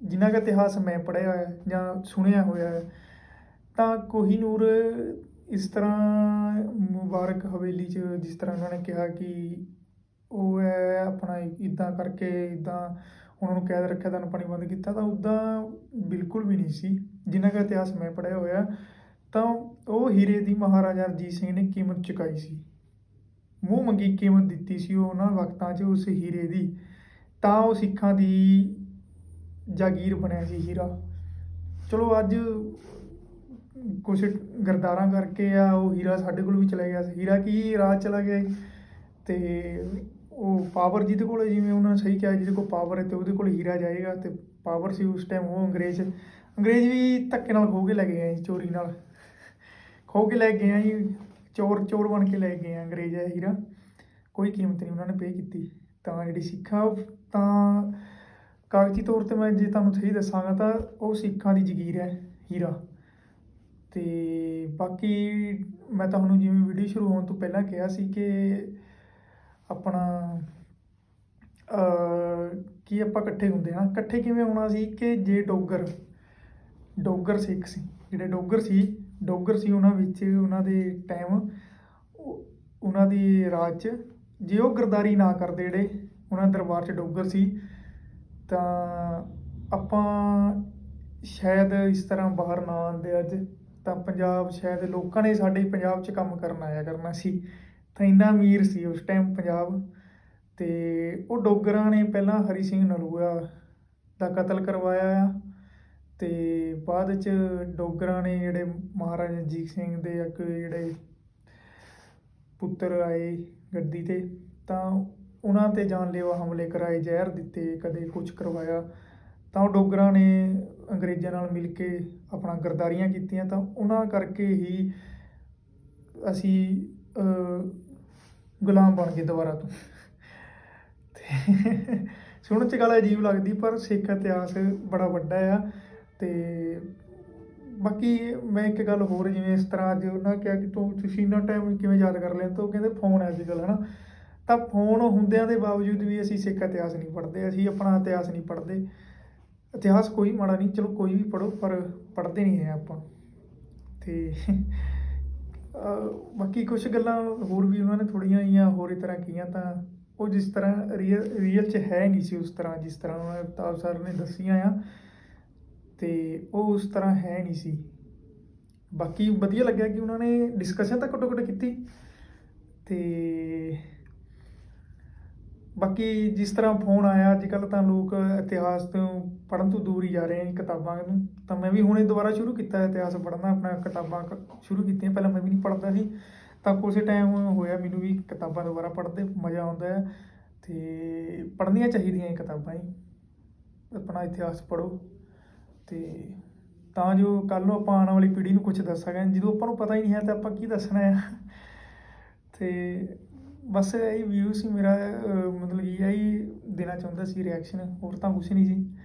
ਜਿਨ੍ਹਾਂ ਦਾ ਇਤਿਹਾਸ ਮੈਂ ਪੜ੍ਹਿਆ ਹੈ ਜਾਂ ਸੁਣਿਆ ਹੋਇਆ ਹੈ, ਤਾਂ ਕੋਹੀਨੂਰ ਇਸ ਤਰ੍ਹਾਂ ਮੁਬਾਰਕ ਹਵੇਲੀ 'ਚ ਜਿਸ ਤਰ੍ਹਾਂ ਉਹਨਾਂ ਨੇ ਕਿਹਾ ਕਿ ਉਹ ਹੈ ਆਪਣਾ ਇੱਦਾਂ ਕਰਕੇ ਇੱਦਾਂ ਉਹਨਾਂ ਨੂੰ ਕੈਦ ਰੱਖਿਆ, ਤਾਂ ਪਾਣੀ ਬੰਦ ਕੀਤਾ, ਤਾਂ ਉੱਦਾਂ ਬਿਲਕੁਲ ਵੀ ਨਹੀਂ ਸੀ। ਜਿਨ੍ਹਾਂ ਦਾ ਇਤਿਹਾਸ ਮੈਂ ਪੜ੍ਹਿਆ ਹੋਇਆ, ਤਾਂ ਉਹ ਹੀਰੇ ਦੀ ਮਹਾਰਾਜਾ ਰਣਜੀਤ ਸਿੰਘ ਨੇ ਕੀਮਤ ਚੁਕਾਈ ਸੀ, ਮੂੰਹ ਮੰਗੀ ਕੀਮਤ ਦਿੱਤੀ ਸੀ ਉਹ ਉਹਨਾਂ ਵਕਤਾਂ 'ਚ ਉਸ ਹੀਰੇ ਦੀ, ਤਾਂ ਉਹ ਸਿੱਖਾਂ ਦੀ ਜਾਗੀਰ ਬਣਿਆ ਸੀ ਹੀਰਾ। ਚਲੋ ਅੱਜ ਕੁਛ ਗਰਦਾਰਾਂ ਕਰਕੇ ਆ ਉਹ ਹੀਰਾ ਸਾਡੇ ਕੋਲ ਵੀ ਚਲਾ ਗਿਆ ਸੀ। ਹੀਰਾ ਕੀ ਰਾਜ ਚਲਾ ਗਿਆ, ਅਤੇ ਉਹ ਪਾਵਰ ਜਿਹਦੇ ਕੋਲ, ਜਿਵੇਂ ਉਹਨਾਂ ਨੇ ਸਹੀ ਕਿਹਾ, ਜਿਹਦੇ ਕੋਲ ਪਾਵਰ ਹੈ ਅਤੇ ਉਹਦੇ ਕੋਲ ਹੀਰਾ ਜਾਏਗਾ, ਅਤੇ ਪਾਵਰ ਸੀ ਉਸ ਟਾਈਮ ਉਹ ਅੰਗਰੇਜ਼ ਵੀ ਧੱਕੇ ਨਾਲ ਖੋਹ ਕੇ ਲੈ ਗਏ ਆ ਜੀ, ਚੋਰੀ ਨਾਲ ਖੋਹ ਕੇ ਲੈ ਗਏ ਆ ਜੀ, ਚੋਰ ਬਣ ਕੇ ਲੈ ਗਏ ਆ ਅੰਗਰੇਜ਼ ਹੈ ਹੀਰਾ। ਕੋਈ ਕੀਮਤ ਨਹੀਂ ਉਹਨਾਂ ਨੇ ਪੇ ਕੀਤੀ। ਤਾਂ ਜਿਹੜੀ ਸਿੱਖਾਂ, ਤਾਂ ਕਾਗਜ਼ੀ ਤੌਰ 'ਤੇ ਮੈਂ ਜੇ ਤੁਹਾਨੂੰ ਸਹੀ ਦੱਸਾਂਗਾ ਤਾਂ ਉਹ ਸਿੱਖਾਂ ਦੀ ਜਗੀਰ ਹੈ ਹੀਰਾ। ਅਤੇ ਬਾਕੀ ਮੈਂ ਤੁਹਾਨੂੰ ਜਿਵੇਂ ਵੀਡੀਓ ਸ਼ੁਰੂ ਹੋਣ ਤੋਂ ਪਹਿਲਾਂ ਕਿਹਾ ਸੀ ਕਿ ਆਪਣਾ ਕੀ ਆਪਾਂ ਇਕੱਠੇ ਹੁੰਦੇ ਹਾਂ, ਇਕੱਠੇ ਕਿਵੇਂ ਹੋਣਾ ਸੀ ਕਿ ਜੇ ਡੋਗਰ ਸਿੱਖ ਸੀ, ਜਿਹੜੇ ਡੋਗਰ ਸੀ ਉਹਨਾਂ ਵਿੱਚ ਉਹਨਾਂ ਦੇ ਟਾਈਮ ਉਹਨਾਂ ਦੀ ਰਾਜ 'ਚ ਜੇ ਉਹ ਗਰਦਾਰੀ ਨਾ ਕਰਦੇ, ਜਿਹੜੇ ਉਹਨਾਂ ਦਰਬਾਰ 'ਚ ਡੋਗਰ ਸੀ, ਤਾਂ ਆਪਾਂ ਸ਼ਾਇਦ ਇਸ ਤਰ੍ਹਾਂ ਬਾਹਰ ਨਾ ਆਉਂਦੇ ਅੱਜ, ਤਾਂ ਪੰਜਾਬ ਸ਼ਾਇਦ ਲੋਕਾਂ ਨੇ ਸਾਡੇ ਪੰਜਾਬ 'ਚ ਕੰਮ ਕਰਨ ਆਇਆ ਕਰਨਾ ਸੀ। ਤਾਂ ਇੰਨਾ ਅਮੀਰ ਸੀ ਉਸ ਟਾਈਮ ਪੰਜਾਬ। ਅਤੇ ਉਹ ਡੋਗਰਾਂ ਨੇ ਪਹਿਲਾਂ ਹਰੀ ਸਿੰਘ ਨਲੂਆ ਦਾ ਕਤਲ ਕਰਵਾਇਆ ਆ, ਅਤੇ ਬਾਅਦ 'ਚ ਡੋਗਰਾਂ ਨੇ ਜਿਹੜੇ ਮਹਾਰਾਜਾ ਰਣਜੀਤ ਸਿੰਘ ਦੇ ਅੱਗੇ ਜਿਹੜੇ ਪੁੱਤਰ ਆਏ ਗੱਦੀ 'ਤੇ, ਤਾਂ ਉਹਨਾਂ 'ਤੇ ਜਾਨਲੇਵਾ ਹਮਲੇ ਕਰਾਏ, ਜ਼ਹਿਰ ਦਿੱਤੇ, ਕਦੇ ਕੁਛ ਕਰਵਾਇਆ। ਤਾਂ ਉਹ ਡੋਗਰਾਂ ਨੇ ਅੰਗਰੇਜ਼ਾਂ ਨਾਲ ਮਿਲ ਕੇ ਆਪਣਾ ਗਰਦਾਰੀਆਂ ਕੀਤੀਆਂ, ਤਾਂ ਉਹਨਾਂ ਕਰਕੇ ਹੀ ਅਸੀਂ ਗੁਲਾਮ ਬਣ ਗਏ ਦੁਬਾਰਾ ਤੋਂ। ਅਤੇ ਸੁਣਨ 'ਚ ਗੱਲ ਅਜੀਬ ਲੱਗਦੀ, ਪਰ ਸਿੱਖ ਇਤਿਹਾਸ ਬੜਾ ਵੱਡਾ ਆ। ਅਤੇ ਬਾਕੀ ਮੈਂ ਇੱਕ ਗੱਲ ਹੋਰ, ਜਿਵੇਂ ਇਸ ਤਰ੍ਹਾਂ ਅੱਜ ਉਹਨਾਂ ਕਿਹਾ ਕਿ ਤੁਸੀਂ ਇੰਨਾ ਟਾਈਮ ਕਿਵੇਂ ਯਾਦ ਕਰ ਲਿਆ, ਤਾਂ ਉਹ ਕਹਿੰਦੇ ਫੋਨ ਹੈ ਅੱਜ ਕੱਲ੍ਹ, ਹੈ ਨਾ। ਤਾਂ ਫੋਨ ਹੁੰਦਿਆਂ ਦੇ ਬਾਵਜੂਦ ਵੀ ਅਸੀਂ ਸਿੱਖ ਇਤਿਹਾਸ ਨਹੀਂ ਪੜ੍ਹਦੇ, ਅਸੀਂ ਆਪਣਾ ਇਤਿਹਾਸ ਨਹੀਂ ਪੜ੍ਹਦੇ। ਇਤਿਹਾਸ ਕੋਈ ਮਾੜਾ ਨਹੀਂ, ਚਲੋ ਕੋਈ ਵੀ ਪੜ੍ਹੋ, ਪਰ ਪੜ੍ਹਦੇ ਨਹੀਂ ਹੈ ਆਪਾਂ। ਅਤੇ ਬਾਕੀ ਕੁਛ ਗੱਲਾਂ ਹੋਰ ਵੀ ਉਹਨਾਂ ਨੇ ਥੋੜ੍ਹੀਆਂ ਜਿਹੀਆਂ ਹੋਰ ਤਰ੍ਹਾਂ ਕੀਆਂ, ਤਾਂ ਉਹ ਜਿਸ ਤਰ੍ਹਾਂ ਰੀਅਲ 'ਚ ਹੈ ਨਹੀਂ ਸੀ ਉਸ ਤਰ੍ਹਾਂ ਜਿਸ ਤਰ੍ਹਾਂ ਉਹਨਾਂ ਨੇ ਅਵਤਾਰ ਸਰ ਨੇ ਦੱਸੀਆਂ ਆ, ਅਤੇ ਉਹ ਉਸ ਤਰ੍ਹਾਂ ਹੈ ਨਹੀਂ ਸੀ। ਬਾਕੀ ਵਧੀਆ ਲੱਗਿਆ ਕਿ ਉਹਨਾਂ ਨੇ ਡਿਸਕਸ਼ਨ ਤਾਂ ਘੱਟੋ ਘੱਟ ਕੀਤੀ। ਅਤੇ ਬਾਕੀ ਜਿਸ ਤਰ੍ਹਾਂ ਫੋਨ ਆਇਆ ਅੱਜ ਕੱਲ੍ਹ, ਤਾਂ ਲੋਕ ਇਤਿਹਾਸ ਤੋਂ ਪੜ੍ਹਨ ਤੋਂ ਦੂਰ ਹੀ ਜਾ ਰਹੇ ਆ ਕਿਤਾਬਾਂ ਨੂੰ। ਤਾਂ ਮੈਂ ਵੀ ਹੁਣੇ ਦੁਬਾਰਾ ਸ਼ੁਰੂ ਕੀਤਾ ਇਤਿਹਾਸ ਪੜ੍ਹਨਾ, ਆਪਣਾ ਕਿਤਾਬਾਂ ਸ਼ੁਰੂ ਕੀਤੀਆਂ। ਪਹਿਲਾਂ ਮੈਂ ਵੀ ਨਹੀਂ ਪੜ੍ਹਦਾ ਸੀ, ਤਾਂ ਕੁਛ ਟਾਈਮ ਹੋਇਆ ਮੈਨੂੰ ਵੀ ਕਿਤਾਬਾਂ ਦੁਬਾਰਾ ਪੜ੍ਹਦੇ ਮਜ਼ਾ ਆਉਂਦਾ ਹੈ। ਅਤੇ ਪੜ੍ਹਨੀਆਂ ਚਾਹੀਦੀਆਂ ਇਹ ਕਿਤਾਬਾਂ ਹੀ, ਆਪਣਾ ਇਤਿਹਾਸ ਪੜ੍ਹੋ, ਅਤੇ ਤਾਂ ਜੋ ਕੱਲ੍ਹ ਨੂੰ ਆਪਾਂ ਆਉਣ ਵਾਲੀ ਪੀੜ੍ਹੀ ਨੂੰ ਕੁਛ ਦੱਸ ਸਕਣ। ਜਦੋਂ ਆਪਾਂ ਨੂੰ ਪਤਾ ਹੀ ਨਹੀਂ ਹੈ ਤਾਂ ਆਪਾਂ ਕੀ ਦੱਸਣਾ ਆ। ਅਤੇ ਬਸ ਇਹੀ ਵਿਊ ਸੀ ਮੇਰਾ, ਮਤਲਬ ਕਿ ਇਹੀ ਦੇਣਾ ਚਾਹੁੰਦਾ ਸੀ ਰਿਐਕਸ਼ਨ, ਹੋਰ ਤਾਂ ਕੁਛ ਨਹੀਂ ਜੀ।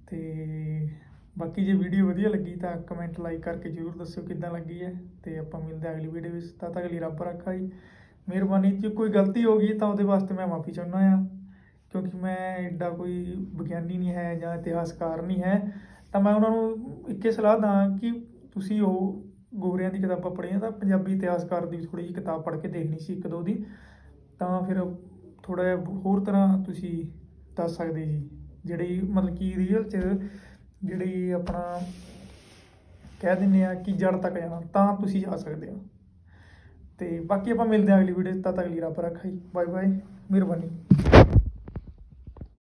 ਅਤੇ ਬਾਕੀ ਜੇ ਵੀਡੀਓ ਵਧੀਆ ਲੱਗੀ ਤਾਂ ਕਮੈਂਟ ਲਾਈਕ ਕਰਕੇ ਜ਼ਰੂਰ ਦੱਸਿਓ ਕਿੱਦਾਂ ਲੱਗੀ ਹੈ। ਅਤੇ ਆਪਾਂ ਮਿਲਦੇ ਅਗਲੀ ਵੀਡੀਓ ਵਿੱਚ, ਤਦ ਤੱਕ ਲਈ ਰੱਬ ਰਾਖਾ ਜੀ। ਮਿਹਰਬਾਨੀ, ਜੇ ਕੋਈ ਗਲਤੀ ਹੋ ਗਈ ਤਾਂ ਉਹਦੇ ਵਾਸਤੇ ਮੈਂ ਮਾਫੀ ਚਾਹੁੰਦਾ ਹਾਂ, ਕਿਉਂਕਿ ਮੈਂ ਐਡਾ ਕੋਈ ਵਿਗਿਆਨੀ ਨਹੀਂ ਹੈ ਜਾਂ ਇਤਿਹਾਸਕਾਰ ਨਹੀਂ ਹੈ। ਤਾਂ ਮੈਂ ਉਹਨਾਂ ਨੂੰ ਇੱਕੇ ਸਲਾਹ ਦਾਂ ਕਿ ਤੁਸੀਂ ਉਹ ਗੋਰਿਆਂ ਦੀ ਕਿਤਾਬਾਂ ਪੜ੍ਹੀਆਂ, ਤਾਂ ਪੰਜਾਬੀ ਇਤਿਹਾਸਕਾਰ ਦੀ ਥੋੜ੍ਹੀ ਜਿਹੀ ਕਿਤਾਬ ਪੜ੍ਹ ਕੇ ਦੇਖਣੀ ਸੀ ਇੱਕ ਦੋ ਦੀ, ਤਾਂ ਫਿਰ ਥੋੜ੍ਹਾ ਜਿਹਾ ਹੋਰ ਤਰ੍ਹਾਂ ਤੁਸੀਂ ਦੱਸ ਸਕਦੇ ਜੀ, ਜਿਹੜੀ ਮਤਲਬ ਕਿ ਰੀਅਲ 'ਚ ਜਿਹੜੀ ਆਪਣਾ ਕਹਿ ਦਿੰਦੇ ਆ ਕਿ ਜੜ ਤੱਕ ਜਾਣਾ, ਤਾਂ ਤੁਸੀਂ ਜਾ ਸਕਦੇ ਹੋ। ਅਤੇ ਬਾਕੀ ਆਪਾਂ ਮਿਲਦੇ ਹਾਂ ਅਗਲੀ ਵੀਡੀਓ, ਤਦ ਤੱਕ ਲਈ ਰੱਬ ਰਾਖਾ ਜੀ। ਬਾਏ ਬਾਏ, ਮਿਹਰਬਾਨੀ।